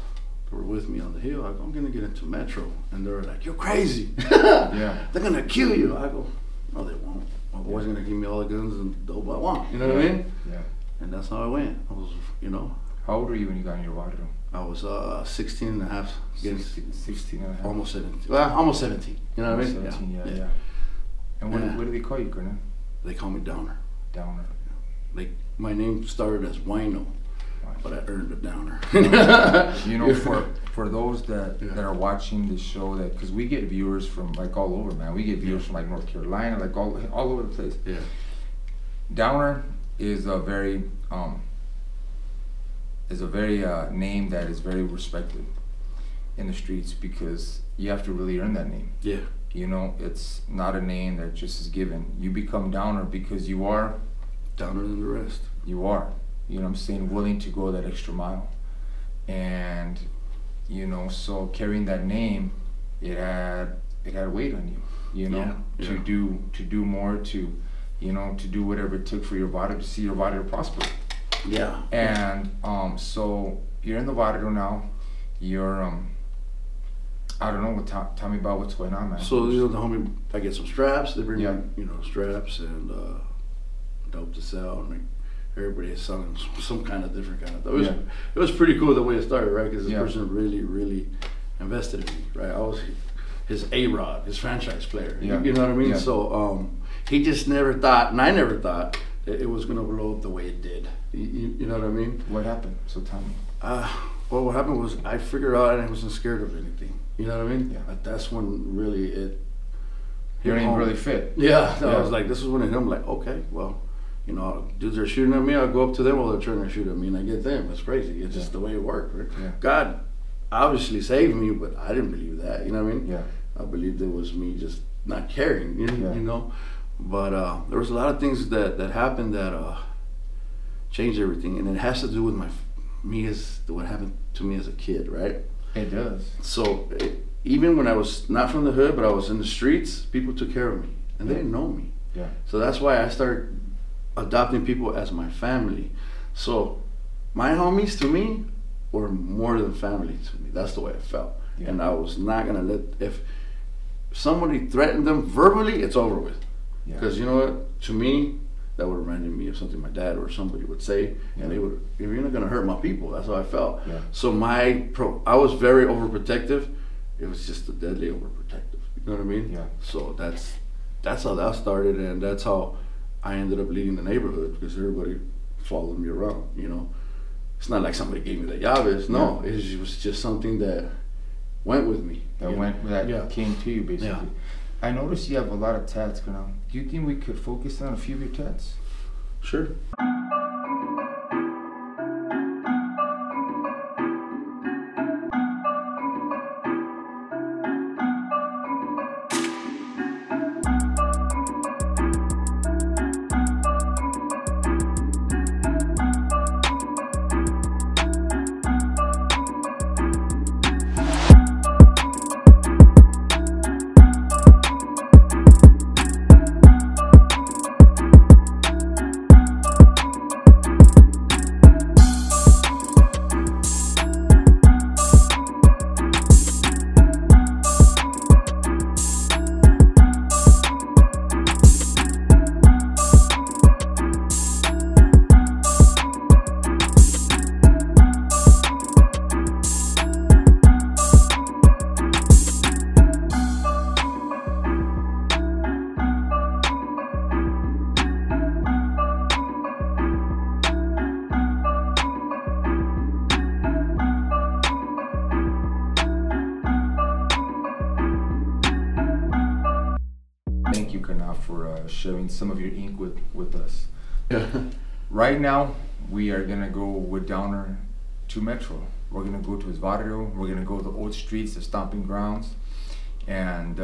who were with me on the hill, I go, I'm going to get into Metro. And they were like, you're crazy. They're going to kill you. I go, no, they won't. My boys going to give me all the guns and dope I want. You know what I mean? Yeah. And that's how I went. I was, How old were you when you got in your barrio? I was 16 and a half. 16 and a half. Almost 17. Well, almost 17. You know what I mean? 17, yeah. And what do they call you, Colonel? They call me Downer. Downer. Like, my name started as Wino. but I earned a downer. You know, for those that are watching the show, that because we get viewers from like all over, man. We get viewers from like North Carolina, like all over the place. Yeah. Downer is a very name that is very respected in the streets, because you have to really earn that name. Yeah. You know, it's not a name that just is given. You become Downer because you are downer than the rest. You are, you know what I'm saying, willing to go that extra mile. And, you know, so carrying that name, it had weight on you, you know, to do more, to, you know, to do whatever it took for your body, to see your body to prosper. Yeah. And so you're in the barrio now. You're I don't know. Tell me about what's going on, man. So you know, the homie, I get some straps. They bring me, Yeah. you know, straps and dope to sell, and like, everybody is selling some kind of different kind of stuff. It was pretty cool the way it started, right? Because this person really invested in me, right? I was his A-Rod, his franchise player. Yeah. You know what I mean? Yeah. So he just never thought, and I never thought, that it was gonna blow up the way it did. You know what I mean? What happened? So tell me. Well, what happened was I figured out I wasn't scared of anything. You know what I mean? Yeah. But that's when really it. You ain't really fit. Yeah, I was like, this is when I'm like, okay, well, you know, dudes are shooting at me, I'll go up to them while they're trying to shoot at me, and I get them. It's crazy. It's just the way it worked, right? Yeah. God obviously saved me, but I didn't believe that. You know what I mean? Yeah. I believed it was me just not caring. You know, but there was a lot of things that happened that changed everything, and it has to do with what happened to me as a kid, right? It does. So even when I was not from the hood, but I was in the streets, people took care of me, and they didn't know me. Yeah. So that's why I started adopting people as my family. So my homies to me were more than family to me. That's the way I felt. Yeah. And I was not gonna if somebody threatened them verbally, it's over with. Because you know what? To me, that would remind me of something my dad or somebody would say, and they would, if you're not gonna hurt my people, that's how I felt. Yeah. So I was very overprotective. It was just a deadly overprotective. You know what I mean? Yeah. So that's how that started, and that's how I ended up leading the neighborhood, because everybody followed me around. You know, it's not like somebody gave me the llaves. No, it was just something that went with me. That came to you basically. Yeah. I noticed you have a lot of tats going on. Do you think we could focus on a few of your tats? Sure. Thank you, Kana, for sharing some of your ink with us. Yeah. Right now, we are gonna go with Downer to Metro. We're gonna go to his barrio. We're gonna go to the old streets, the stomping grounds, and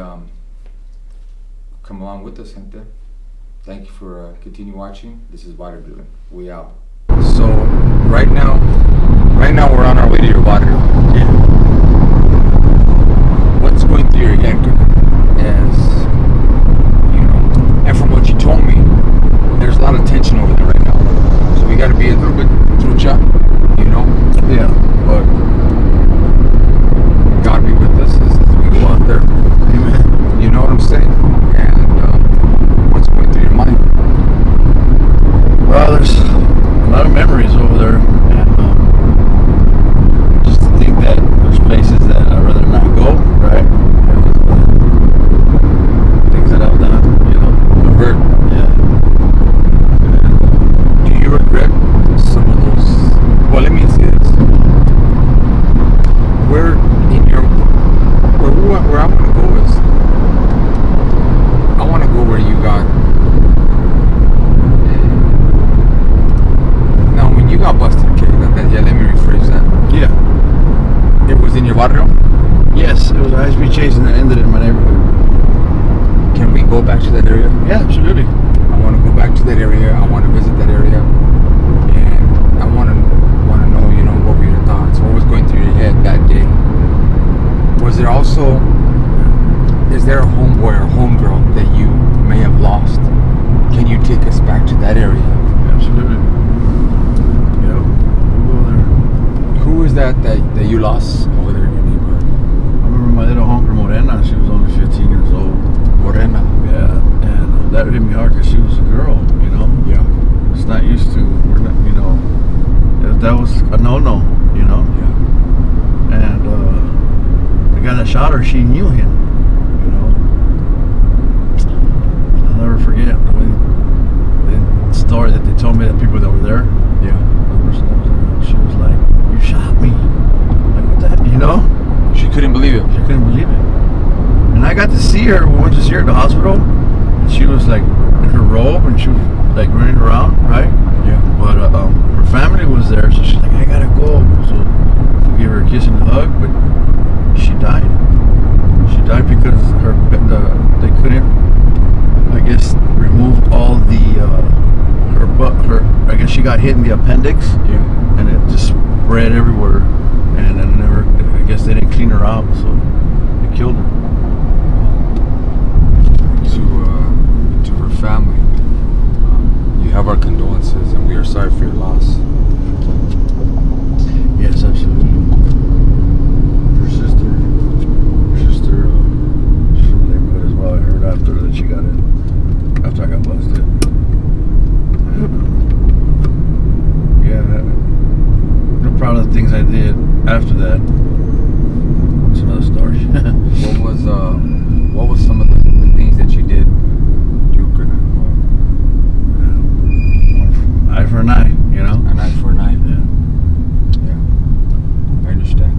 come along with us, gente. Thank you for continue watching. This is Bodybuilding. We out. So right now we're on our way to your barrio. Yeah. What's going through your head is, you know, and from what you told me, there's a lot of tension over there right now. So we got to be a little bit trucha, you know. Yeah. But God be with us as we go out there. Amen. You know what I'm saying? And what's going through your mind? Well, there's a lot of memories over there, and just the things homeboy or homegirl that you may have lost. Can you take us back to that area? Absolutely. Yep. We'll go there. Who is that you lost over there in your neighborhood? I remember my little homegirl Morena. She was only 15 years old. Morena. Yeah, and that hit me hard because she was a girl. You know. Yeah. It's not used to. We're not. You know. That was a no-no. You know. Yeah. And the guy that shot her, she knew him. You know. I'll never forget the story that they told me, that people that were there. Yeah. The person that was there, she was like, "You shot me." Like, what that? You know. She couldn't believe it. She couldn't believe it. And I got to see her. We went to see her at the hospital. And she was like in her robe and she was like running around, right? Yeah. But her family was there, so she's like, "I gotta go." So we gave her a kiss and a hug, but she died. She died because they couldn't, I guess, remove all the her. I guess she got hit in the appendix. Yeah. And it just spread everywhere, and then never. I guess they didn't clean her out, so they killed her. To her family, you have our condolences, and we are sorry for your loss. Yes, absolutely. Her sister, she's from the neighborhood as well. I heard after that she got in, after I got busted. Yeah, I'm proud of the things I did after that. It's another story. What was some of the things that you did? Eye for an eye, you know? An eye for an eye. Yeah. Yeah. I understand.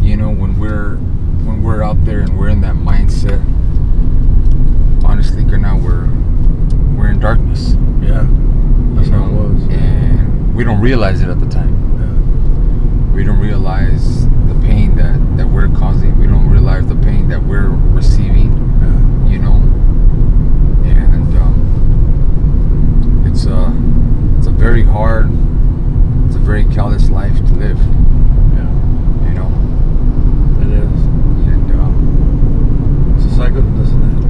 You know, when we're out there and we're in that mindset, honestly, now we're in darkness. Yeah. That's how it was. And we don't realize it at the time. Yeah. We don't realize the pain that we're causing. We don't realize the pain that we're receiving. Yeah. You know, and it's a very hard, it's a very callous life to live. Yeah. You know, it is. And It's a cycle that doesn't end.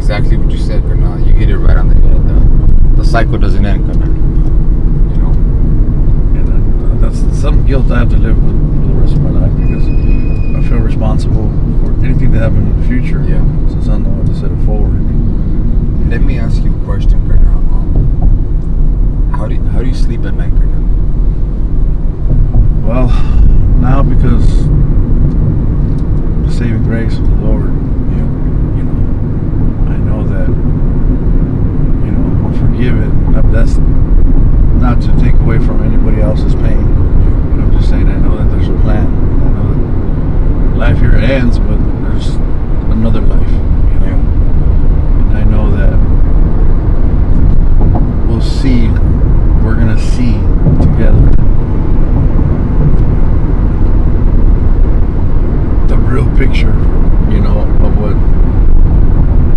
exactly what you said, Bernal. You hit it right on the head. The cycle doesn't end, Bernal. You know. And that's some guilt I have to live with for the rest of my life, because I feel responsible for anything that happens in the future. Yeah. Since I know what to set it forward. Let me ask you a question, Bernal. How do you sleep at night, Bernal? Well, now because the saving grace of the Lord, Yeah. you know, I know that, you know, I'm forgiven. That's not to take away from anybody else's pain. But I'm just saying I know that there's a plan. I know that life here ends, but there's another life, you know. And I know that we're gonna see together the real picture, you know, of what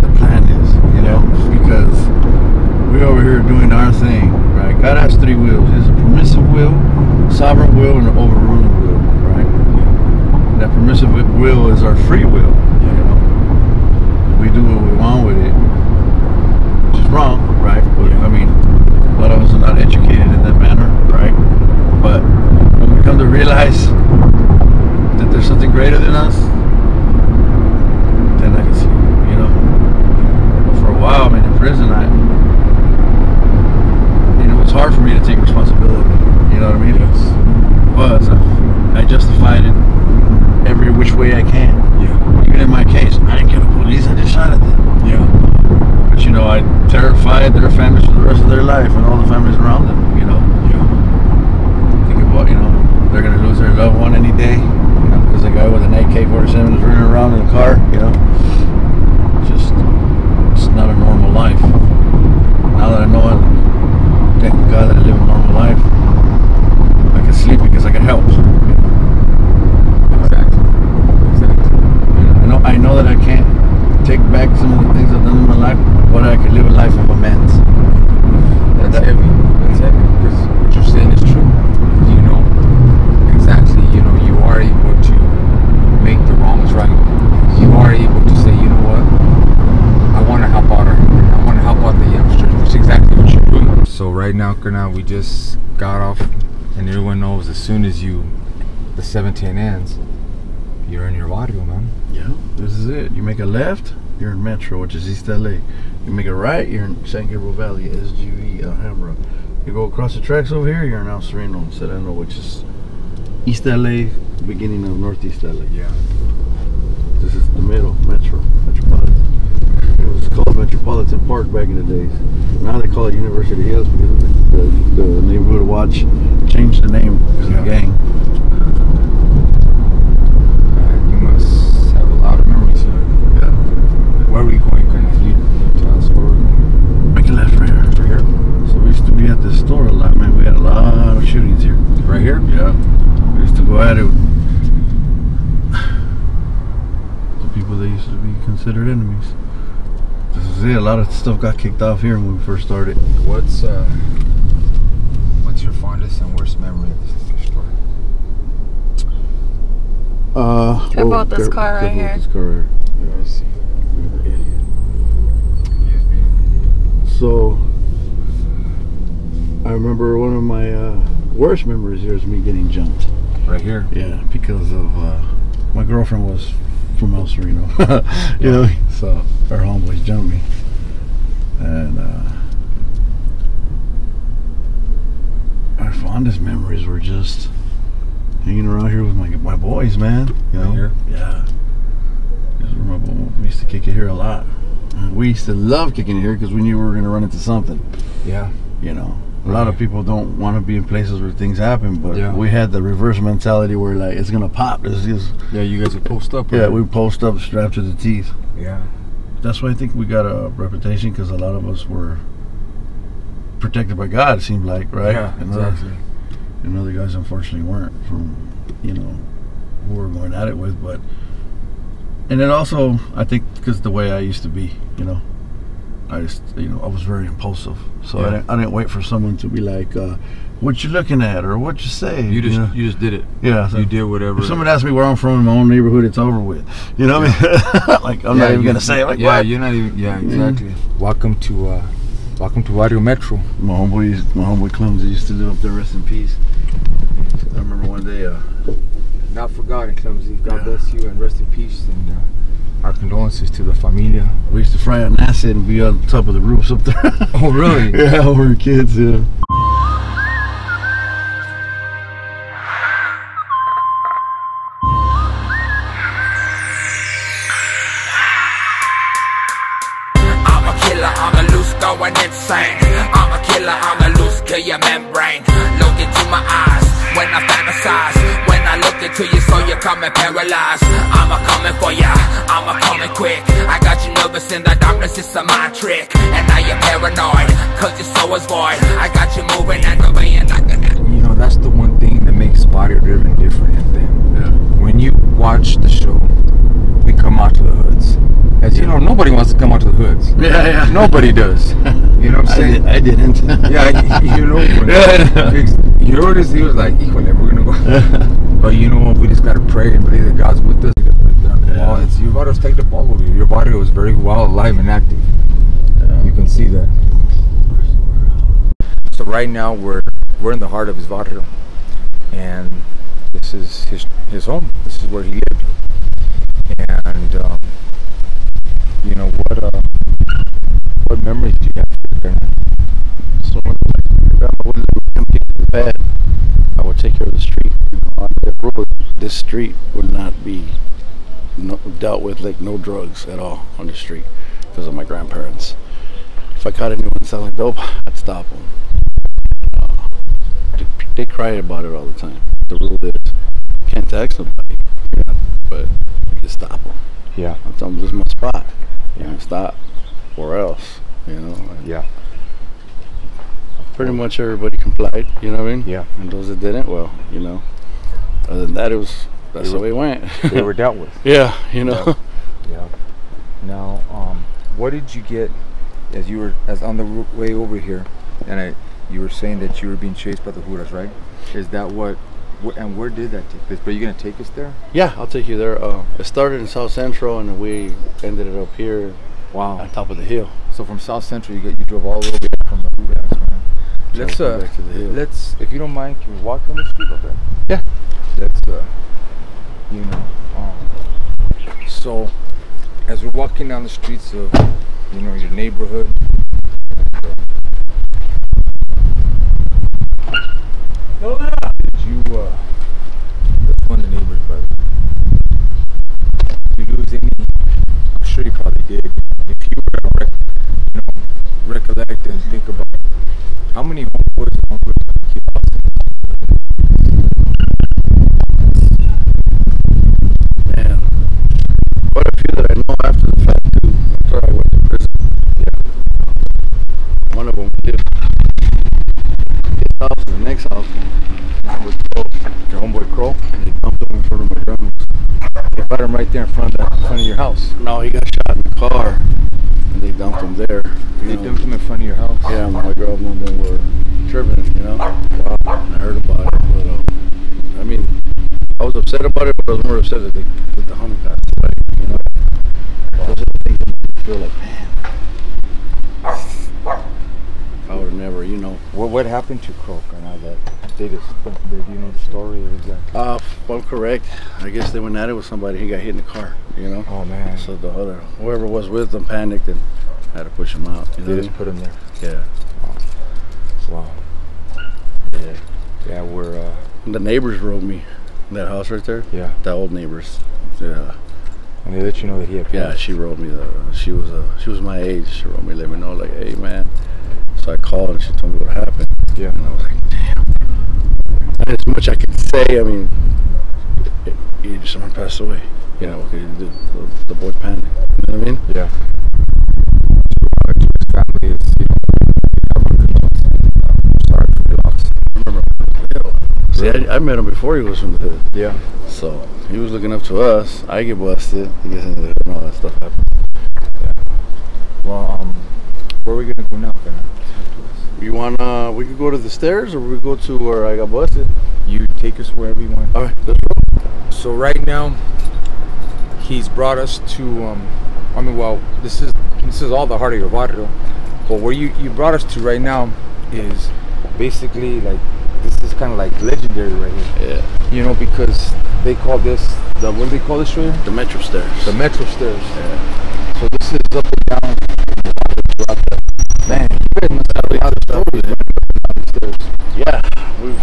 the plan is, you know, because we're over here doing our thing, right? God has three wills. He has a permissive will, sovereign will, and an overruling will, right? And that permissive will is our free will, you know. We do what we want with it, which is wrong, right? But I mean, a lot of us are not educated in that manner, right? But when we come to realize that there's something greater than us, then I can see, you know. But for a while, I mean, in prison, it's hard for me to take responsibility. You know what I mean? Yes. But I justified it every which way I can. Yeah. Even in my right now, Colonel, we just got off, and everyone knows as soon as the 710 ends, you're in your barrio, man. Yeah, this is it. You make a left, you're in Metro, which is East LA. You make a right, you're in San Gabriel Valley, SGV, Alhambra. You go across the tracks over here, you're in El Sereno, Sereno, which is East LA, beginning of Northeast LA. Yeah. This is the middle, Metropolitan. It was called Metropolitan Park back in the days. Now they call it University Hills because the neighborhood watch changed the name because of the gang. You must have a lot of memories here. Yeah. Where are we going, Colonel? You tell us where we're going. Make a left right here. Right here? So we used to be at this store a lot, man. We had a lot of shootings here. Right here? Yeah. We used to go at it with the people that used to be considered enemies. This is it. A lot of stuff got kicked off here when we first started. What's your fondest and worst memory of this liquor store? About this car right here. This car right here. Yeah, I see. So, I remember one of my worst memories here is me getting jumped. Right here? Yeah, because of my girlfriend was from El Sereno. You know, so her homeboys jumped me. And my fondest memories were just hanging around here with my boys, man. You know? Right here? Yeah. We used to kick it here a lot. We used to love kicking it here because we knew we were going to run into something. Yeah. You know, a lot of people don't want to be in places where things happen, but we had the reverse mentality where like it's going to pop. It's just, yeah, you guys would post up. Right? Yeah, we post up strapped to the teeth. Yeah. That's why I think we got a reputation because a lot of us were protected by God, it seemed like, right? Yeah, exactly. And other guys unfortunately weren't from, you know, who we were going at it with, but and then also, I think because the way I used to be, you know, I just, you know, I was very impulsive. So I didn't wait for someone to be like, what you looking at or what you say. You just did it. Yeah. So you did whatever. If someone asks me where I'm from in my own neighborhood, it's over with. You know what I mean? Like, I'm not even going to say it. Like, yeah, what? You're not even, exactly. Welcome to Barrio Metro. My homeboy Clumsy used to live up there, rest in peace. I remember one day, not forgotten, Clumsy. God bless you and rest in peace, and our condolences to the familia. We used to fry on acid and be on top of the roofs up there. Oh, really? Yeah, when we were kids, yeah. I'm a killer on the loose, going insane. I'm a killer on the loose, kill your membrane. Look into my eyes when I fantasize. When I look into you, so you're coming paralyzed. I'm a coming for ya, I'm a coming quick. I got you nervous in the darkness, it's a mind trick. And now you're paranoid, cause your soul is void. I got you moving and obeying like an. You know, that's the one thing that makes Barrio Driven different in them. Yeah. When you watch the show, we come out to the hoods. As you know, nobody wants to come out to the hoods. Yeah. Nobody does. You know what I'm saying? I didn't. Yeah, you know, when you heard this, he was like, "Híjole, we're gonna go." But you know what? We just gotta pray and believe that God's with us. Well, it's your barrio's take the ball over you. Your barrio is very well alive and active. Yeah. You can see that. So right now we're in the heart of his barrio, and this is his home. This is where he lived. And you know what memories do you have? So when my grandma would come get the pad, I would take care of the street. You know, on that road, this street would not be dealt with like no drugs at all on the street because of my grandparents. If I caught anyone selling dope, I'd stop them. They cry about it all the time. The rule is you can't tax nobody, but you can stop them. Yeah. I tell them this is my spot. You know, stop, or else. You know. Yeah. Pretty much everybody complied. You know what I mean? Yeah. And those that didn't, well, you know. Other than that, that's the way it went. They were dealt with. Yeah, you know. Yeah. Now, what did you get as on the way over here? And you were saying that you were being chased by the Juras, right? Is that and where did that take place? But are you gonna take us there? Yeah, I'll take you there. It started in South Central, and we ended it up here. Wow. On top of the hill. So from South Central, you drove all the way from the Juras, man. let's, if you don't mind, can we walk on the street over there? Yeah. Let's, you know, so as we're walking down the streets of, you know, your neighborhood. Did you, that's one of the neighbors, by the way. Did you lose any? I'm sure you probably did. If you were to recollect and think about how many homeboys and homegirls you lost. Man, quite a few that I know after the fact too. After I went to prison. Yeah. One of them lived his house and the next house. Your homeboy Crow? And they dumped him in front of my drums. They put him right there in front of your house. No, he got shot in the car. And they dumped him there. They dumped him in front of your house? Yeah, my girl and them were tripping, you know. Wow. And I heard about it, but I mean, I was upset about it, but I was more upset that the homie passed away, you know. Those are the things that make me feel like, man, I would have never, you know. What happened to Croak? I know that they just, do you know the story or exactly? Well, correct. I guess they went at it with somebody. He got hit in the car, you know. Oh man. So the other, whoever was with them panicked and had to push him out. You know they just put him there. Yeah. Wow. Yeah. Yeah, we're the neighbors wrote me that house right there. Yeah. The old neighbors. Yeah. And they let you know that he had passed. Yeah, she wrote me she was my age. She wrote me, let me know, like, hey man. So I called and she told me what happened. Yeah. And I was like, damn. And as much I can say, I mean, someone passed away. You know, the boy panicked. You know what I mean? Yeah. His family is, you know, sorry for your loss. I remember See, I met him before he was from the hood. Yeah. So he was looking up to us. I get busted. He gets into the hood and all that stuff happens. Yeah. Well, where are we gonna go now? You wanna? We could go to the stairs, or we go to where I got busted. You take us wherever you want. All right, let's go. So right now, he's brought us to. I mean, well, this is all the heart of your barrio, but where you brought us to right now is basically like this is kind of like legendary right here. Yeah. You know, because they call this what do they call this right here? The Metro Stairs. The Metro Stairs. Yeah. So this is up and down. Man, you guys must have a lot of stories downstairs. Yeah, we've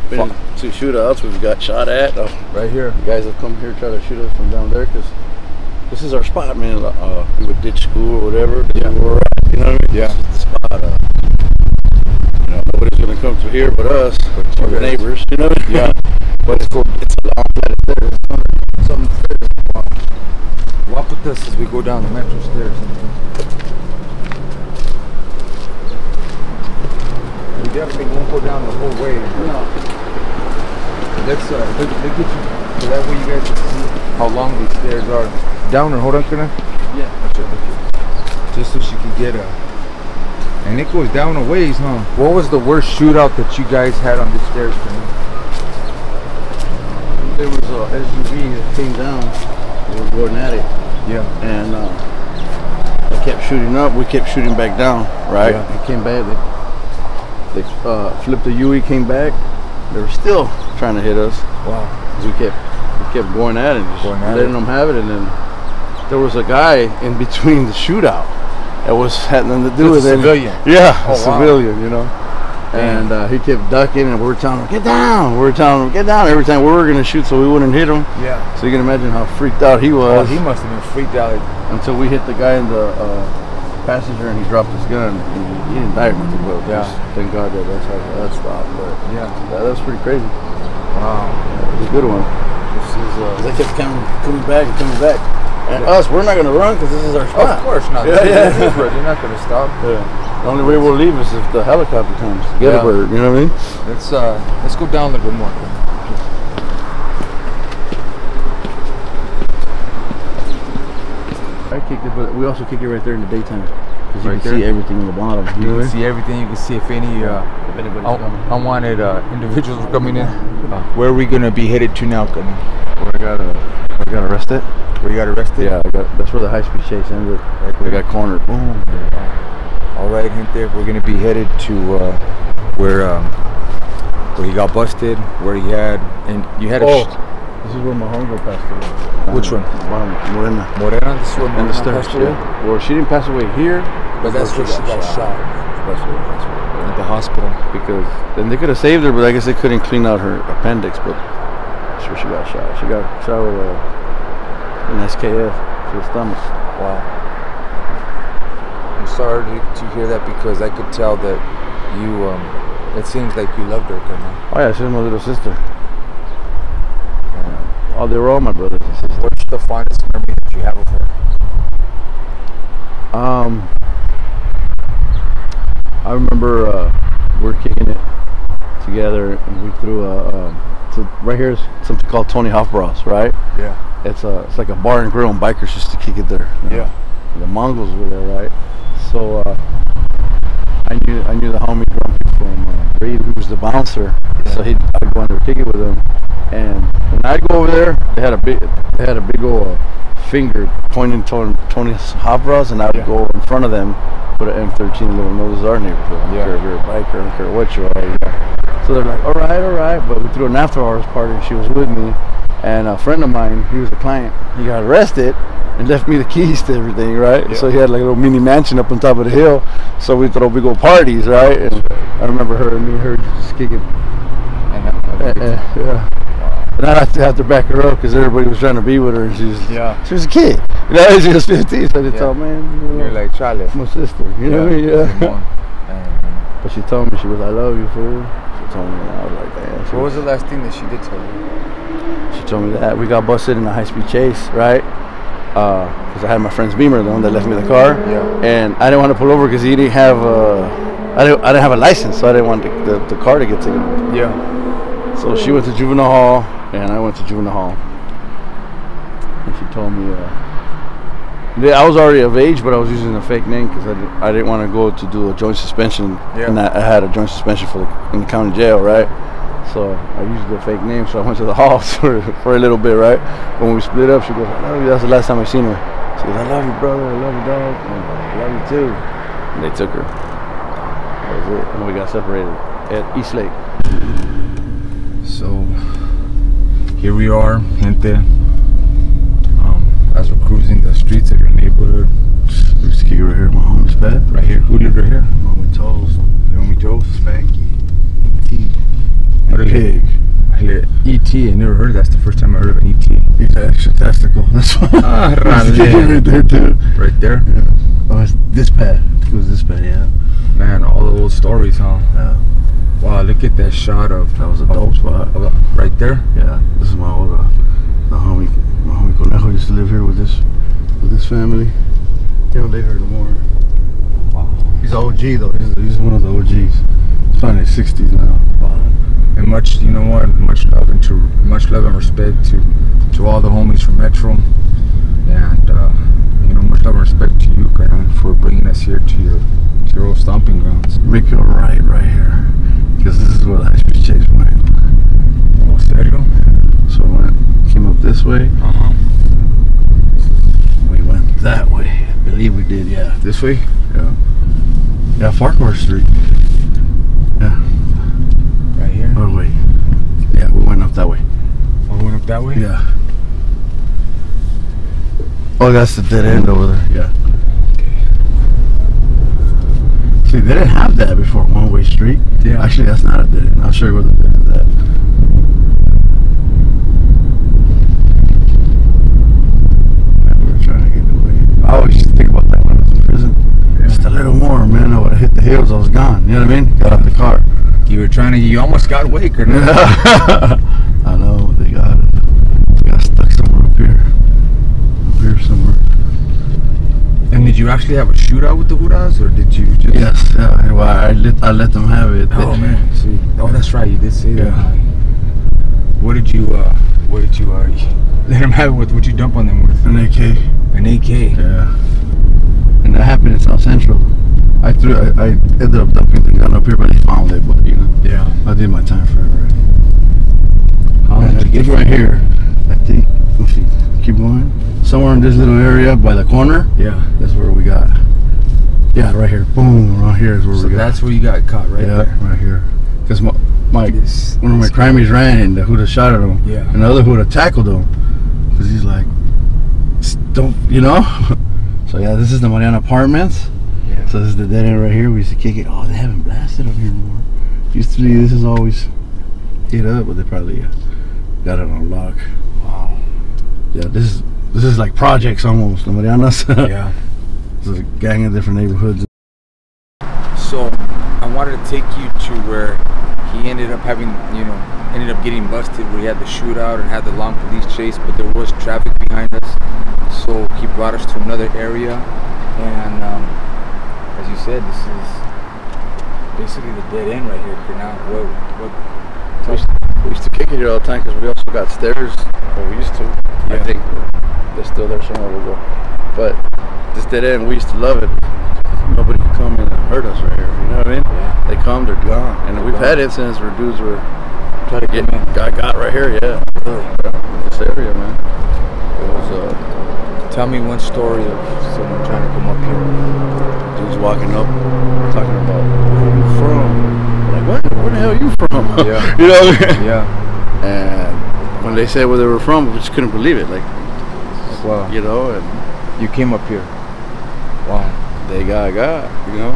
been to shootouts. We've got shot at. Right here. Guys have come here try to shoot us from down there because this is our spot, man. We would ditch school or whatever. Yeah. You know what I mean? Yeah. This is the spot. You know, nobody's gonna come through here but us, or the neighbors. You know? Yeah. But it's a long flight of stairs. Something stairs. Walk with us as we go down the Metro Stairs. We definitely won't go down the whole way. No. Let's look at you. So that way you guys can see how long these stairs are. Down or hold on, can I? Yeah. Just so she can get a. And it goes down a ways, huh? What was the worst shootout that you guys had on these stairs for me? There was a SUV that came down. We were going at it. Yeah. And they kept shooting up. We kept shooting back down. Right. Yeah. It came back. They flipped the UE, came back. They were still trying to hit us. Wow. We kept going at it, just letting them have it, and then there was a guy in between the shootout that had nothing to do with it. Civilian. Yeah, a civilian, you know. And he kept ducking, and we were telling him, get down. We were telling him, get down every time we were going to shoot so we wouldn't hit him. Yeah. So you can imagine how freaked out he was. Oh, he must have been freaked out. Until we hit the guy in the passenger and he dropped his gun. He didn't die or nothing, but thank God that's how that stopped. But yeah, that was pretty crazy. Wow. Yeah, it was a good one. This is, they kept coming back and coming back. And us, we're not going to run because this is our spot. Of course not. Yeah. You're not going to stop. Yeah. The only way we'll leave is if the helicopter comes. Get a bird, you know what I mean? Let's go down a little bit more. I kicked it, but we also kick it right there in the daytime. Because you Right can there? see everything in the bottom. You can see everything. You can see if any unwanted individuals are coming in. Where are we going to be headed to now? Where I got arrested. Where you got arrested? Yeah, that's where the high-speed chase ended. We got cornered. Boom. All right, gente, we're gonna be headed to where he got busted, where he had, and you had this is where my homegirl passed away. Which one? Morena. Morena, this is where Morena passed away? Yeah. Well, she didn't pass away here, but that's where she got shot. At the hospital. Because then they could have saved her, but I guess they couldn't clean out her appendix, but that's where she got shot. She got shot with an SKF to the stomach. Wow. I'm sorry to hear that, because I could tell that you, it seems like you loved her, kind of. Oh yeah, she's my little sister. Oh, they were all my brothers and sisters. What's the fondest memory that you have of her? I remember we were kicking it together, and we threw so right here is something called Tony Hofbrau's, right? Yeah. It's like a bar and grill, and bikers used to kick it there. Yeah. The Mongols were there, right? So I knew the homie Grumpy from Brady, who was the bouncer. Yeah. So I'd go under and kick it with him, and when I'd go over there, they had a big old finger pointing toward Tony's Hofbrau's, and I would go in front of them. Put an M13 and let them know this is our neighborhood. I don't care if you're a biker, I don't care what you are. So they're like, all right. But we threw an after hours party, and she was with me. And a friend of mine, he was a client, he got arrested and left me the keys to everything, right? Yeah. So he had like a little mini mansion up on top of the hill. So we throw big old parties, right? And I remember me and her just kicking. Yeah. And I had to back her up because everybody was trying to be with her, and she was a kid. You know, she was 15, so they told me, man, you're like Charlie, my sister. You know what I mean? Yeah. But she told me, she was, I love you, fool. She told me, and I was like, damn. What was the last thing that she did tell you? She told me that we got busted in a high-speed chase, right? Because I had my friend's Beamer, the one that left me the car. Yeah. And I didn't want to pull over because he didn't have I didn't have a license, so I didn't want the car to get taken. Yeah. So she went to juvenile hall, and I went to juvenile hall. And she told me, I was already of age, but I was using a fake name because I didn't want to go to do a joint suspension. Yeah. And I had a joint suspension in the county jail, right? So I used the fake name, so I went to the hall for a little bit, right? When we split up, she goes, I love you. That's the last time I seen her. She goes, I love you, brother. I love you, dog. And I love you, too. And they took her. That was it. And we got separated at East Lake. So here we are, gente. As we're cruising the streets of your neighborhood. We just kick it right here at my homie's pad. Right here. Who lived right here? My homie Toes. Homie Toes. Spanky. E.T. Pig. E.T. I never heard of that. That's the first time I heard of an E.T. He's an extra testicle. That's why. Right there too. Right there? Yeah. Oh, it's this pad. It was this pad, yeah. Man, all the old stories, huh? Yeah. Wow, look at that shot of... That was a dope spot. Right there? Yeah. This is my old... my homie Conejo used to live here with this family. He don't live here anymore. Wow. He's an OG though. He's one of the OGs. He's probably in his 60s now. Wow. And much love and respect to all the homies from Metro, and much love and respect to you, Graham, for bringing us here to your old stomping grounds. Make it right here, because this is where the high-speed chase went. Oh, serio? So I came up this way. We went that way. I believe we did, yeah. This way? Yeah. Yeah, Farquhar Street. Yeah. Right here? Oh, wait. Yeah, we went up that way. Oh, we went up that way? Yeah. Oh, that's the dead end over there. Yeah. Okay. See, they didn't have that before, one-way street. Yeah. Actually, that's not a dead end. I'll show you where the dead end is at. We were trying to get away. I always used to think about that when I was in prison. Yeah. Just a little more, man. I would have hit the hills. I was gone. You know what I mean? Got out the car. You almost got away, Colonel. I know, they got stuck somewhere up here. Up here somewhere. And did you actually have a shootout with the Huras, or did you just... Yes, yeah. Well, I let them have it. Oh, man. See, that's right, you did say that. What did you let them have it with? What you dump on them with? An AK. An AK? Yeah. And that happened in South Central. I ended up dumping the gun up here, but he found it, but Yeah. I did my time for it already. How did you get right here? I think, if you keep going, somewhere in this little area by the corner. Yeah. That's where we got. Yeah, right here. Boom, right here is where we got. That's where you got caught, right there. Yeah, right here. Because one of my crimies ran and the Huda shot at him. Yeah. And the other Huda tackled him. Because he's like, don't, you know? So yeah, this is the Mariana Apartments. Yeah. So this is the dead end right here. We used to kick it. Oh, they haven't blasted up here anymore. Used to be, this is always hit up, but they probably got it on lock. Wow. Yeah, this is like projects almost. The Marianas. Yeah. There's a gang of different neighborhoods. So I wanted to take you to where he ended up having, ended up getting busted, where he had the shootout and had the long police chase, but there was traffic behind us. So he brought us to another area, and as you said, this is basically the dead end right here for now. We used to kick it here all the time because we also got stairs. Well, we used to. Yeah. I think they're still there somewhere. We'll go. But this dead end, we used to love it. Nobody could come in and hurt us right here. You know what I mean? Yeah. They come, they're gone. And we've had incidents where dudes were trying to get in. Got right here. Yeah. In this area, man. It was. Tell me one story of someone trying to come up here. Dudes walking up, talking about where are you from? Like, what? Where the hell are you from? Yeah. You know? Yeah. And when they said where they were from, we just couldn't believe it. Like, wow. You know, and you came up here. Wow. They got, you know.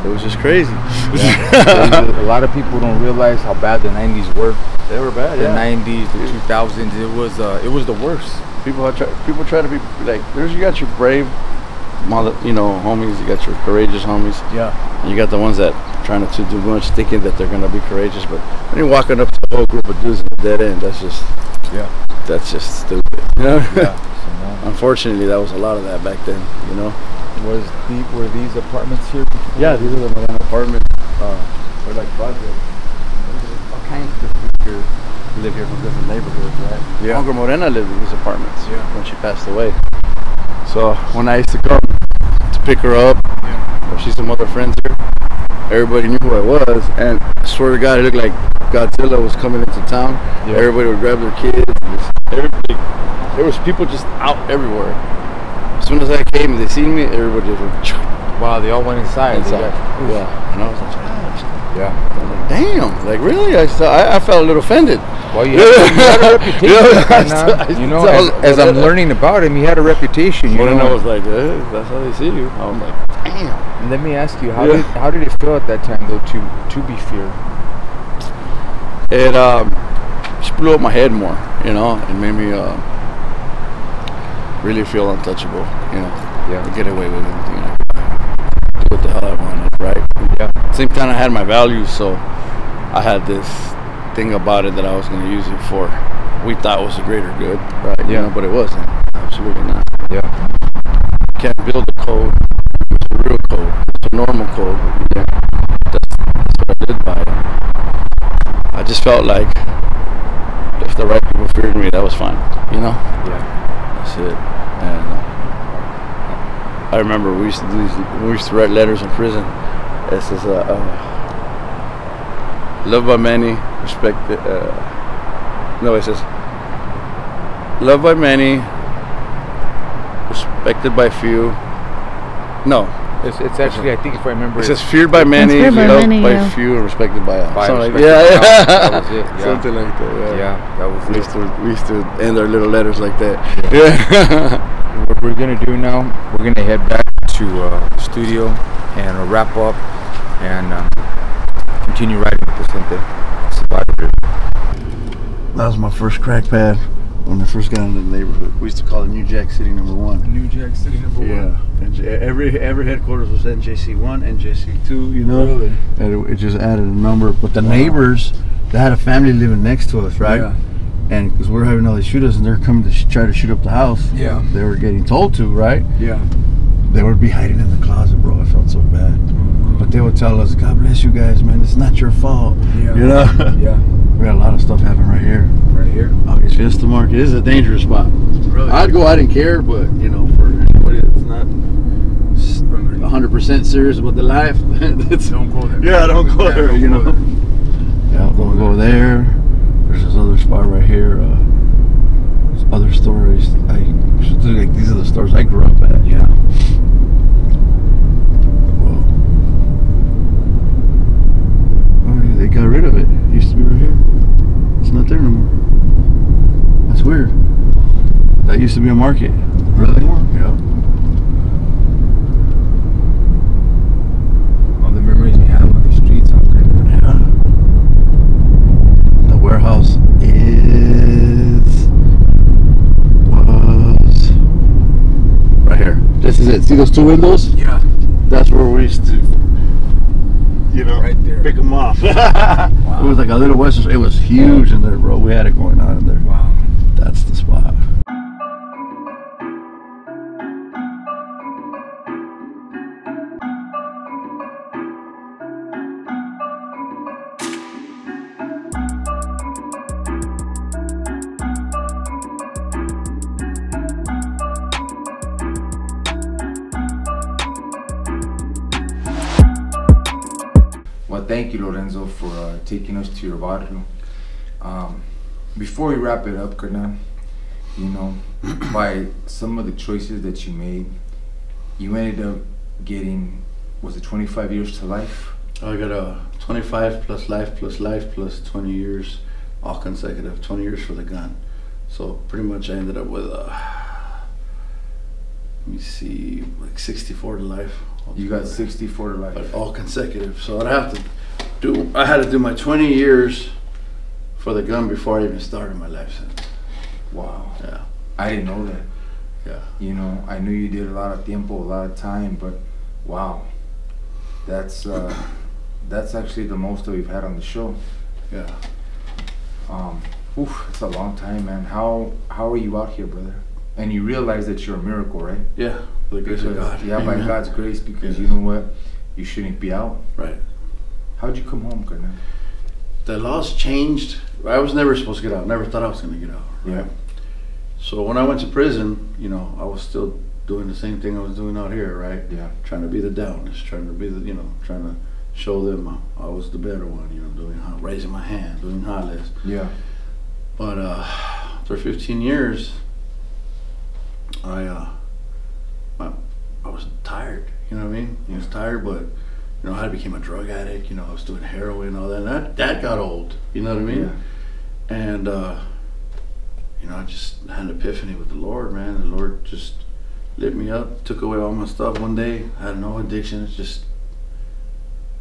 It was just crazy. Yeah. A lot of people don't realize how bad the 90s were. They were bad. The 90s, the 2000s, it was the worst. People try to be like, you got your brave, homies. You got your courageous homies. Yeah. And you got the ones that trying to do much, thinking that they're gonna be courageous, but when you're walking up to a whole group of dudes in the dead end, that's just stupid. You know? Yeah. Unfortunately, that was a lot of that back then. You know. Were these apartments here before? Yeah, these are the Mariana apartments. They're like projects. All kinds of different people live here from different neighborhoods, right? Yeah. Uncle Morena lived in these apartments when she passed away. So when I used to come to pick her up, or she's some other friends here, everybody knew who I was, and I swear to God, it looked like Godzilla was coming into town. Yeah. Everybody would grab their kids. There was people just out everywhere. As soon as I came and they seen me, everybody was like, wow, they all went inside. Yeah, and I was like, yeah. I'm like, damn, like really? I felt a little offended. Well, you had a reputation. As I'm learning about him, he had a reputation. I was like, that's how they see you. I was like, damn. And let me ask you, how did it feel at that time, though, to be feared? It just blew up my head more. It made me really feel untouchable. Get away with anything. Do what the hell I wanted, right? Yeah. At the same time, I had my values, so I had this thing about it that I was going to use it for. We thought was a greater good, right? Yeah. But it wasn't. Absolutely not. Yeah. You can't build a code. It's a real code. It's a normal code. Yeah. That's what I did by it. I just felt like if the right people feared me, that was fine. Yeah. That's it. And I remember we used to write letters in prison. It says, loved by many, respected. It says, loved by many, respected by few. No. It's actually, I think if I remember, it says feared by many, loved by few, and respected by all. Something like that. That was it. Yeah. Something like that. Yeah, that was it. We used to end our little letters like that. Yeah. What we're gonna do now, we're gonna head back to the studio and wrap up and continue writing Vicente. That's about it. That was my first crack pad when I first got into the neighborhood. We used to call it New Jack City #1. New Jack City #1. Yeah, and every headquarters was NJC1, NJC2. Really? And it just added a number. But the neighbors, they had a family living next to us, right? Yeah. And because we're having all these shooters and they're coming to try to shoot up the house. Yeah. They were getting told to, right? Yeah. They would be hiding in the closet, bro. I felt so bad. But they would tell us, God bless you guys, man. It's not your fault. Yeah. Yeah. We got a lot of stuff happening right here. Right here? August Fiesta Market is a dangerous spot. Really? I'd go, I didn't care, but, for anybody that's not 100% serious about the life, don't go there. Yeah, don't go there, Go there. Yeah, don't go there. There's this other spot right here. Other stores. These are the stores I grew up at. Yeah. to be a market. Really? Yeah. All the memories we have on the streets out there. Yeah. The warehouse was right here. This is it. See those two windows? Yeah. That's where we used to, you know, right there. pick them off. Wow. It was like a little western. It was huge in there, bro. We had it going on in there. Wow. That's the spot. Well, thank you, Lorenzo, for taking us to your barrio. Before we wrap it up, Kernan, you know, by some of the choices that you made, you ended up getting, was it 25 years to life? I got a 25 plus life plus 20 years, all consecutive, 20 years for the gun. So pretty much I ended up with, let me see, like 64 to life. You got 64 to life. But all consecutive. So I had to do my 20 years for the gun before I even started my life sentence. Wow. Yeah. I didn't know that. Yeah. You know, I knew you did a lot of tiempo, a lot of time, but wow. That's actually the most that we've had on the show. Yeah. It's a long time, man. How are you out here, brother? And you realize that you're a miracle, right? Yeah. For the grace of God. Yeah, by Amen. God's grace, because you know what? You shouldn't be out. Right. How'd you come home, Kernan? The laws changed. I was never supposed to get out. Never thought I was going to get out. Right? Yeah. So when I went to prison, you know, I was still doing the same thing I was doing out here, right? Yeah. Trying to be the downest, trying to be the, you know, trying to show them I was the better one, you know, raising my hand, doing hollers. Yeah. But after 15 years, I was tired. You know what I mean? I was tired, but you know, I became a drug addict. You know, I was doing heroin and all that. And that got old. You know what I mean? Yeah. And you know, I just had an epiphany with the Lord, man. The Lord just lit me up, took away all my stuff one day. I had no addiction. It's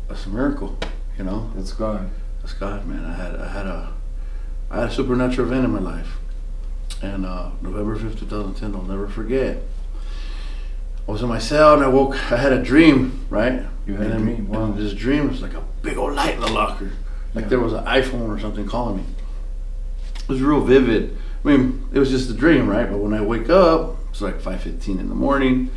a miracle. You know? That's God. That's God, man. I had a supernatural event in my life. And November 5th, 2010, I'll never forget. I was in my cell and I had a dream, right? You had a dream? Wow. And this dream was like a big old light in the locker. Like there was an iPhone or something calling me. It was real vivid. I mean, it was just a dream, right? But when I wake up, it's like 5:15 in the morning.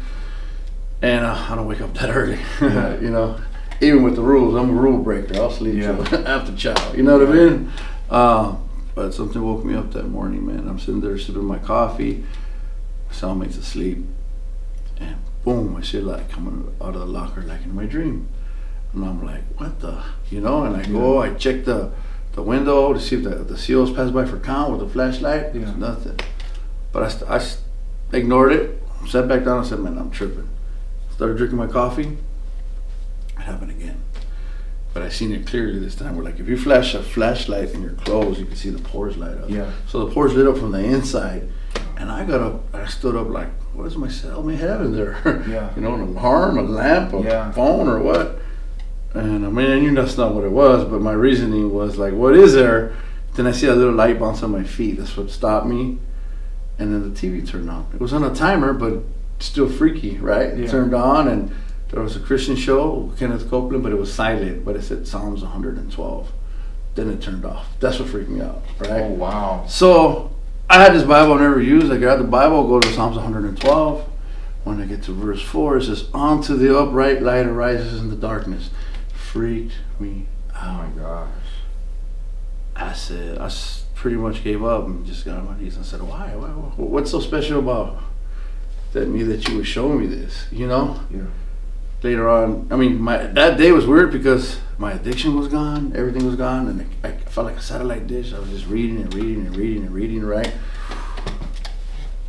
And I don't wake up that early, you know? Even with the rules, I'm a rule breaker. I'll sleep till after chow, you know what I mean? But something woke me up that morning, man. I'm sitting there sipping my coffee, my cellmate's asleep, and boom, I see a light coming out of the locker like in my dream. And I'm like, what the, you know? And I go, I check the window to see if the seals pass by for count with the flashlight. There's nothing. But I ignored it, sat back down and said, man, I'm tripping. Started drinking my coffee. It happened again. But I seen it clearly this time. Where like if you flash a flashlight in your clothes, you can see the pores light up. Yeah. So the pores lit up from the inside, and I got up. I stood up like, what is my cellmate having there? Yeah. You know, an alarm, a lamp, a phone, or what? And I mean, I knew that's not what it was. But my reasoning was like, what is there? Then I see a little light bounce on my feet. That's what stopped me. And then the TV turned on. It was on a timer, but still freaky, right? It turned on and. There was a Christian show, Kenneth Copeland, but it was silent, but it said Psalms 112. Then it turned off. That's what freaked me out, right? Oh, wow. So I had this Bible I never used. I grab the Bible, go to Psalms 112. When I get to verse 4, it says, "Unto the upright light arises in the darkness." Freaked me out. Oh my gosh. I said, pretty much gave up and just got on my knees and said, why? What's so special about that you would show me this, you know? Yeah. Later on, I mean, that day was weird because my addiction was gone, everything was gone, and I felt like a satellite dish. I was just reading and reading and reading and reading, right?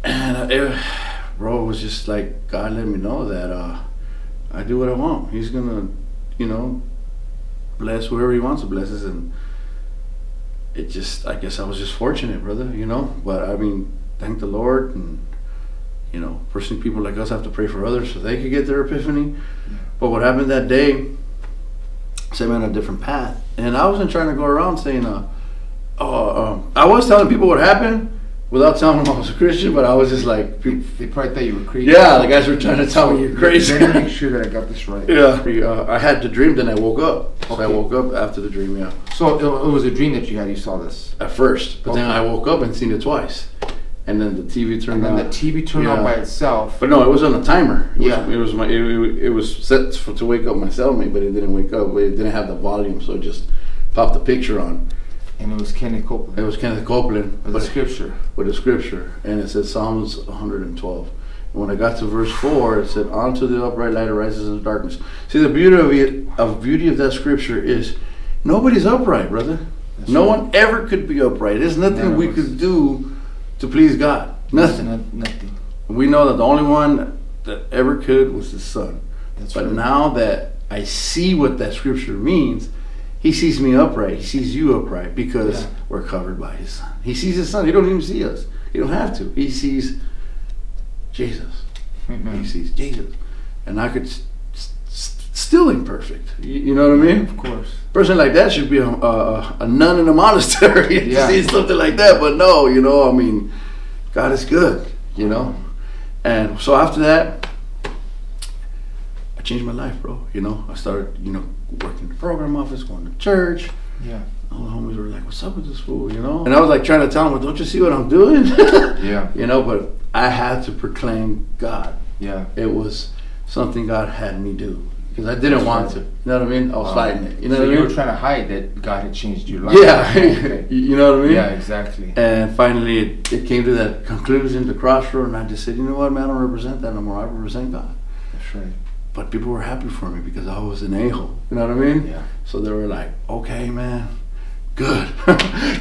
And it was just like God let me know that I do what I want. He's gonna, you know, bless whoever He wants to bless us, and it just, I guess I was just fortunate, brother, you know. But I mean, thank the Lord, and You know, personally, people like us have to pray for others so they could get their epiphany. But what happened that day set me on a different path. And I wasn't trying to go around saying, I was telling people what happened without telling them I was a Christian, but I was just like, they probably thought you were crazy. Yeah, the guys were trying to tell me you're crazy. Let me make sure that I got this right. Yeah, I had the dream, then I woke up. So I woke up after the dream, yeah. So it was a dream that you had, you saw this? At first, but then I woke up and seen it twice. And then the TV turned on. And then the TV turned on by itself. But no, it was on a timer. It It was set to wake up my cellmate, but it didn't wake up. It didn't have the volume, so it just popped the picture on. And it was Kenneth Copeland. It was Kenneth Copeland. With the scripture. With the scripture. And it said Psalms 112. And when I got to verse 4, it said, "Onto the upright light arises in the darkness." See, the beauty of that scripture is nobody's upright, brother. No one ever could be upright. There's nothing we could do to please God. Nothing. Nothing. We know that the only one that ever could was His Son. But right. now that I see what that scripture means, He sees me upright. He sees you upright because we're covered by His Son. He sees His Son. He don't even see us. He don't have to. He sees Jesus. He sees Jesus. And I could still imperfect. You know what I mean? Of course. A person like that should be a nun in a monastery to see something like that. But no, you know, I mean, God is good, you know. And so after that, I changed my life, bro. You know, I started, you know, working in the program office, going to church. Yeah. All the homies were like, "What's up with this fool?" You know. And I was like trying to tell them, "Well, don't you see what I'm doing?" Yeah. You know, but I had to proclaim God. Yeah. It was something God had me do because I didn't want to. You know what I mean? I was fighting it. You know so what I you mean? were trying to hide that God had changed your life. Yeah. Okay. You know what I mean? Yeah, exactly. And finally, it came to that conclusion, the crossroad, and I just said, "You know what, man? I don't represent that no more. I represent God." That's right. But people were happy for me because I was an a-hole. You know what I mean? Yeah. So they were like, "Okay, man, good."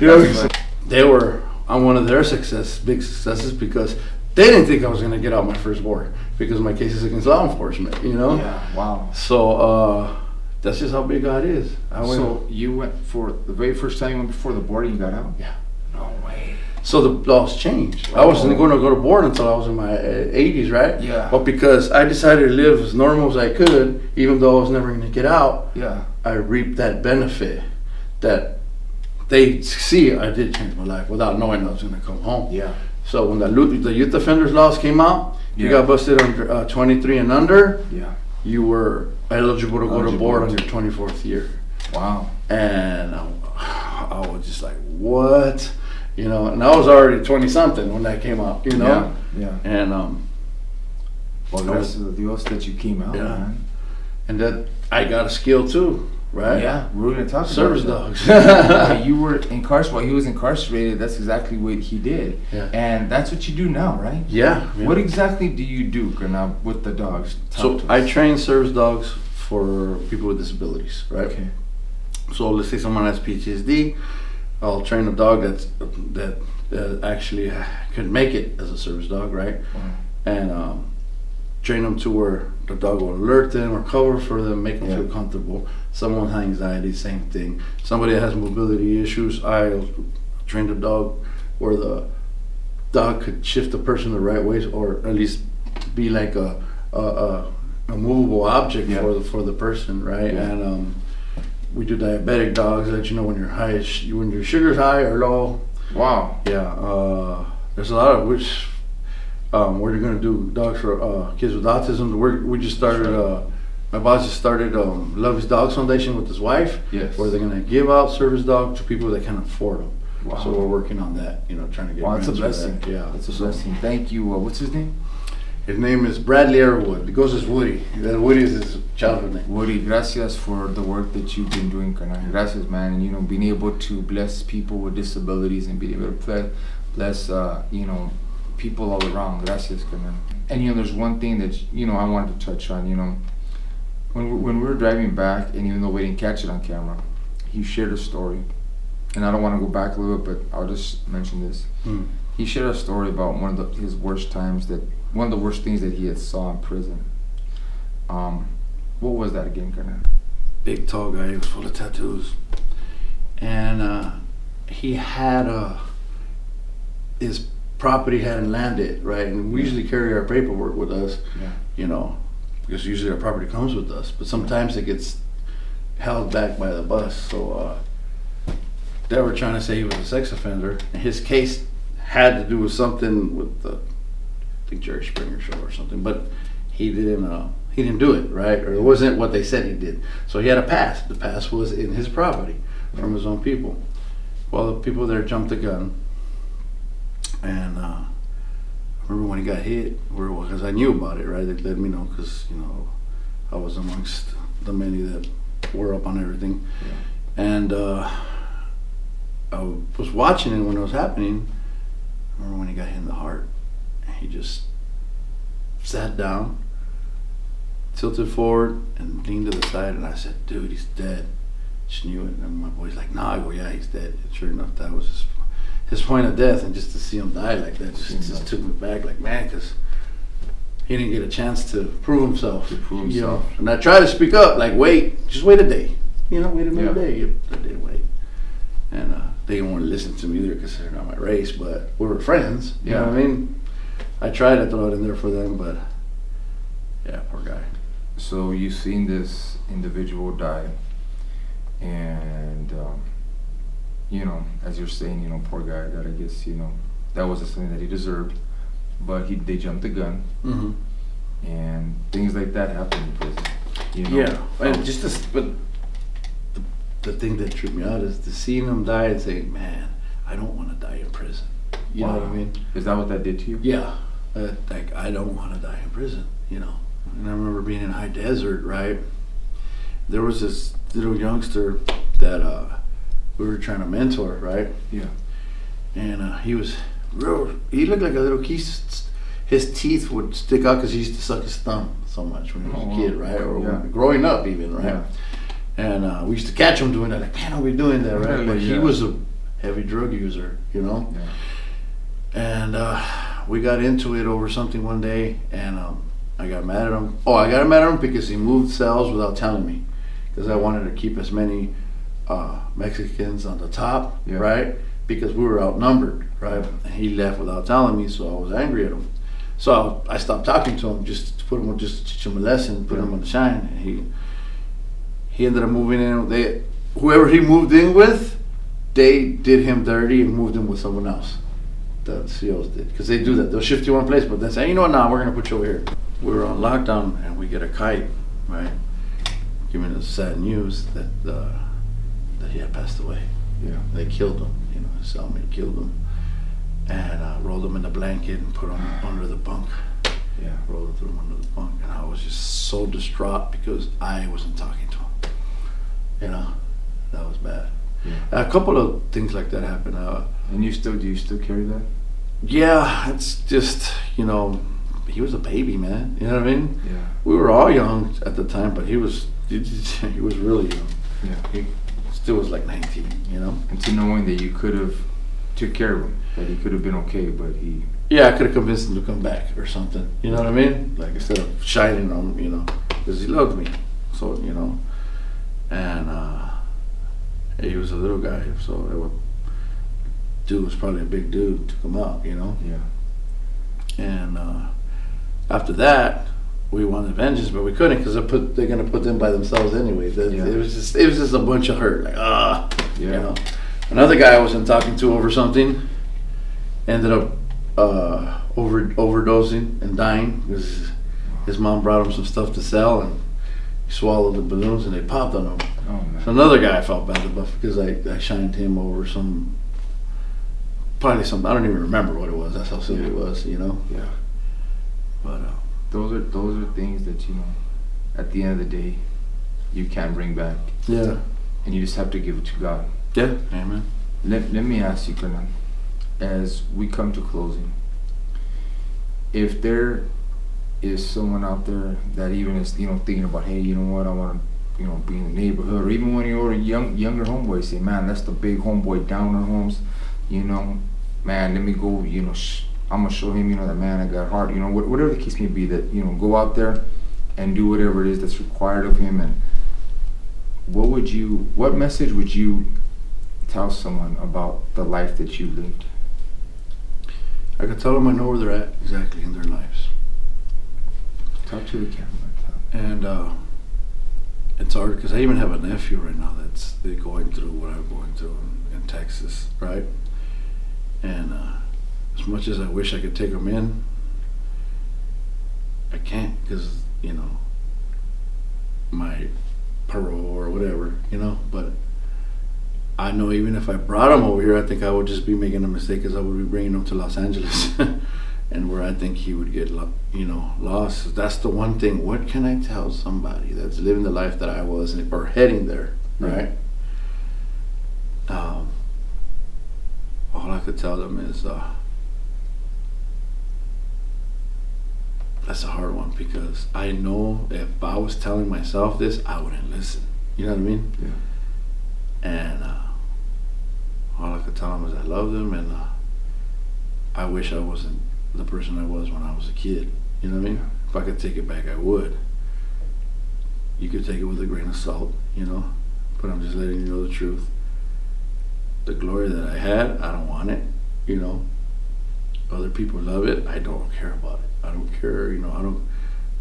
You know, right. They were on one of their big successes because they didn't think I was going to get out my first board because of my cases against law enforcement. You know? Yeah. Wow. So that's just how big God is. So you went for the very first time you went before the board and you got out? Yeah. No way. So the laws changed. I wasn't going to go to board until I was in my 80s, right? Yeah. But because I decided to live as normal as I could, even though I was never going to get out, yeah, I reaped that benefit that they see I did change my life without knowing I was going to come home. Yeah. So when the youth offenders laws came out, you got busted under 23 and under, you were eligible to go to board on your 24th year. Wow. And I was just like, what? You know, and I was already 20-something when that came out, you know? Yeah. And, well, that's the Dios that you came out, man. And that I got a skill too, right? Yeah, we're going to talk service about dogs. You were incarcerated. While he was incarcerated, that's exactly what he did. Yeah. And that's what you do now, right? Yeah. What exactly do you do now with the dogs? So I train service dogs for people with disabilities, right? Okay. So let's say someone has PTSD. I'll train a dog that actually could make it as a service dog, right? Wow. And train them to where the dog will alert them or cover for them, make them feel comfortable. Someone with anxiety, same thing. Somebody that has mobility issues, I'll train the dog where the dog could shift the person the right ways, or at least be like a movable object for the person, right? Yeah. And we do diabetic dogs, let you know when when your sugar's high or low. Wow. Yeah. There's a lot of which we're gonna do dogs for kids with autism. We just started. My boss just started Love His Dogs Foundation with his wife. Yes. Where they're gonna give out service dogs to people that can't afford them. Wow. So we're working on that. You know, trying to get. Wow, it's a blessing. Yeah, it's a blessing. Thank you. What's his name? His name is Bradley Airwood. It goes as Woody. Woody is his childhood name. Woody, gracias for the work that you've been doing, carnal. Gracias, man. And, you know, being able to bless people with disabilities and being able to bless, you know, people all around. Gracias, carnal. And, you know, there's one thing that, you know, I wanted to touch on, you know. When we were driving back, and even though we didn't catch it on camera, he shared a story. And I don't want to go back a little bit, but I'll just mention this. He shared a story about one of his worst times, one of the worst things that he had saw in prison. What was that again, Colonel? Big tall guy, he was full of tattoos. And he had his property hadn't landed, right? And we usually carry our paperwork with us, you know, because usually our property comes with us. But sometimes it gets held back by the bus. So they were trying to say he was a sex offender, and his case had to do with something with the, I think, Jerry Springer show or something. But he didn't do it, right? Or it wasn't what they said he did. So he had a pass. The pass was in his property from his own people. Well, the people there jumped the gun. And I remember when he got hit, because I knew about it, right? They let me know because, you know, I was amongst the many that were up on everything. And I was watching it when it was happening. I remember when he got hit in the heart. He just sat down, tilted forward, and leaned to the side. And I said, dude, he's dead. Just knew it. And my boy's like, nah. I go, yeah, he's dead. And sure enough, that was his point of death. And just to see him die like that just took me back, like, man, because he didn't get a chance to prove himself. You know? And I tried to speak up, like, just wait a day. You know, wait another day. They didn't wait. And they didn't want to listen to me either because they're not my race, but we were friends. You know what I mean? I tried to throw it in there for them, but yeah, poor guy. So you've seen this individual die, and you know, as you're saying, you know, poor guy, that I guess, you know, that wasn't something that he deserved, but they jumped the gun, and things like that happen in prison. You know? Yeah, and just this, but the thing that tripped me out is to seeing him die and saying, man, I don't want to die in prison. You know what I mean? Is that what that did to you? Yeah, like, I don't want to die in prison, you know. And I remember being in high desert, right? There was this little youngster that we were trying to mentor, right? Yeah. And he was he looked like a little his teeth would stick out because he used to suck his thumb so much when he was a kid, right? Or growing up even, right? Yeah. And we used to catch him doing that, like, man, are we doing that, right? But he was a heavy drug user, you know? Yeah. And we got into it over something one day, and I got mad at him. Oh, I got mad at him because he moved cells without telling me, because I wanted to keep as many Mexicans on the top, right? Because we were outnumbered, right? And he left without telling me, so I was angry at him. So I stopped talking to him just to teach him a lesson, put him on the shine. And he ended up moving in. Whoever he moved in with, they did him dirty and moved him with someone else. The COs did, because they do that. They'll shift you one place, but then say, you know what, now we're gonna put you over here. We were on lockdown and we get a kite, right, giving us sad news that he had passed away. Yeah, they killed him. You know, his cellmate killed him, and rolled him in the blanket and put him under the bunk. Yeah, rolled him under the bunk, and I was just so distraught because I wasn't talking to him. You know, that was bad. Yeah. A couple of things like that happened. And do you still carry that? Yeah, it's just, you know, he was a baby, man. You know what I mean? Yeah. We were all young at the time, but he was really young. Yeah. He still was like 19, you know? And to knowing that you could have took care of him, that he could have been okay, but he... Yeah, I could have convinced him to come back or something. You know what I mean? Like, instead of shining on him, you know, because he loved me. So, you know, and he was a little guy, so dude was probably a big dude to come out, you know? Yeah. And after that, we wanted vengeance, but we couldn't because they're gonna put them by themselves anyway. It was just a bunch of hurt, like you know. Another guy I wasn't talking to over something ended up overdosing and dying because his mom brought him some stuff to sell, and he swallowed the balloons and they popped on him. Oh, man. So another guy I felt bad about because I shined him over probably some, I don't even remember what it was. That's how silly it was, you know. Yeah. But those are things that, you know, at the end of the day, you can't bring back. Yeah. And you just have to give it to God. Yeah. Amen. Let me ask you, Kernan, as we come to closing, if there is someone out there that even is, you know, thinking about, hey, you know what, I want to, you know, be in the neighborhood, or even when you're younger homeboys, say, man, that's the big homeboy downer homes, you know, man, let me go, you know, I'm gonna show him, you know, that, man, I got heart, you know, whatever the case may be, that, you know, go out there and do whatever it is that's required of him. And what message would you tell someone about the life that you lived? I could tell them I know where they're at exactly in their lives. Talk to the camera. And it's hard because I even have a nephew right now that's going through what I'm going through in Texas, right? And as much as I wish I could take him in, I can't because, you know, my parole or whatever, you know, but I know even if I brought him over here, I think I would just be making a mistake because I would be bringing him to Los Angeles and where I think he would get, you know, lost. That's the one thing. What can I tell somebody that's living the life that I was or heading there, right? All I could tell them is that's a hard one because I know if I was telling myself this, I wouldn't listen. You know what I mean? Yeah. And all I could tell them is I love them, and I wish I wasn't the person I was when I was a kid. You know what I mean? If I could take it back, I would. You could take it with a grain of salt, you know, but I'm just letting you know the truth. The glory that I had, I don't want it, you know. Other people love it, I don't care about it. I don't care, you know, I don't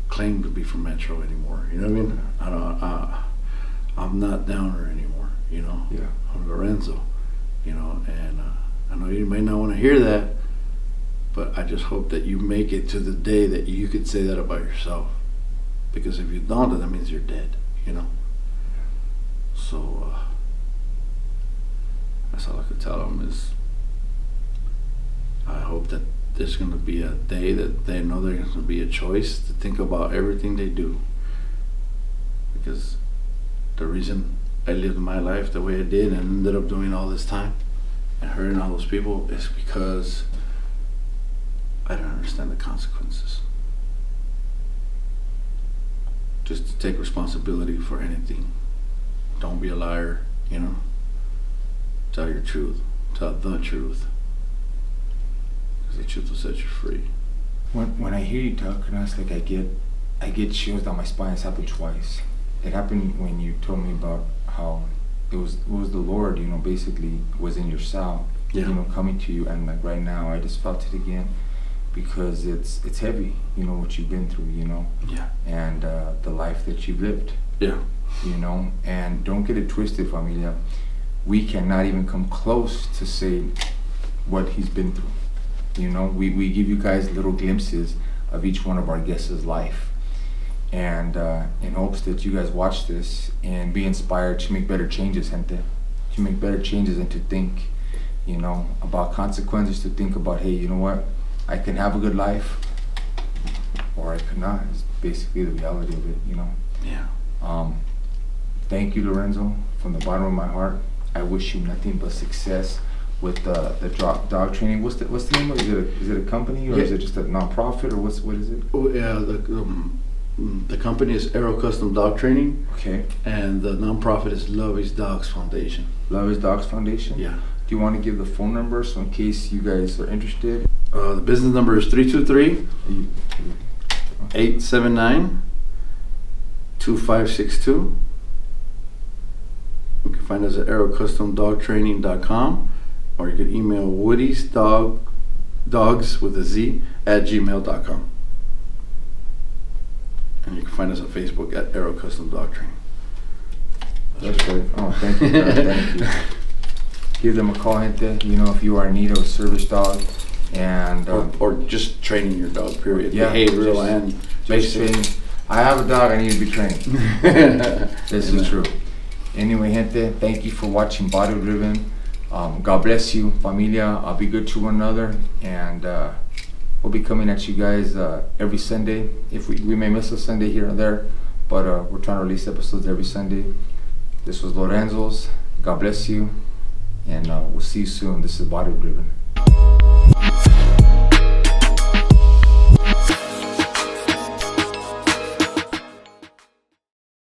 claim to be from Metro anymore, you know what I mean? I'm not Downer anymore, you know. Yeah. I'm Lorenzo, you know, and I know you may not want to hear that, but I just hope that you make it to the day that you could say that about yourself. Because if you don't, then that means you're dead, you know. So that's all I could tell them is I hope that there's going to be a day that they know there's going to be a choice to think about everything they do. Because the reason I lived my life the way I did and ended up doing all this time and hurting all those people is because I don't understand the consequences. Just to take responsibility for anything. Don't be a liar, you know. Tell your truth. Tell the truth. Because the truth will set you free. When I hear you talk, and it's like I get chills down my spine. It's happened twice. It happened when you told me about how it was the Lord, you know, basically was in your cell, you know, coming to you, and like right now I just felt it again. Because it's heavy, you know, what you've been through, you know, and the life that you've lived, you know, and don't get it twisted, familia. We cannot even come close to say what he's been through, you know. We give you guys little glimpses of each one of our guests' life, and in hopes that you guys watch this and be inspired to make better changes, gente, to make better changes and to think, you know, about consequences, to think about, hey, you know what? I can have a good life, or I could not. It's basically the reality of it, you know. Yeah. Thank you, Lorenzo, from the bottom of my heart. I wish you nothing but success with the dog training. What's the name of it? Is it a company, or is it just a nonprofit, or what is it? Oh yeah, the company is Aero Custom Dog Training. Okay. And the nonprofit is Love Is Dogs Foundation. Love Is Dogs Foundation. Yeah. Do you want to give the phone number so in case you guys are interested? The business number is 323-879-2562. You can find us at aerocustomdogtraining.com, or you can email woodiesdogs with a Z @gmail.com. And you can find us on Facebook at Aero Custom Dog Training. That's great. Oh, thank you. Thank you. Give them a call, gente. You know, if you are in need of a service dog, and or just training your dog. Period. Yeah, behavioral and basic. I have a dog. I need to be trained. This is true. Anyway, gente, thank you for watching Barrio Driven. God bless you, familia. Be good to one another, and we'll be coming at you guys every Sunday. If we may miss a Sunday here and there, but we're trying to release episodes every Sunday. This was Lorenzo's. God bless you, and we'll see you soon. This is Barrio Driven.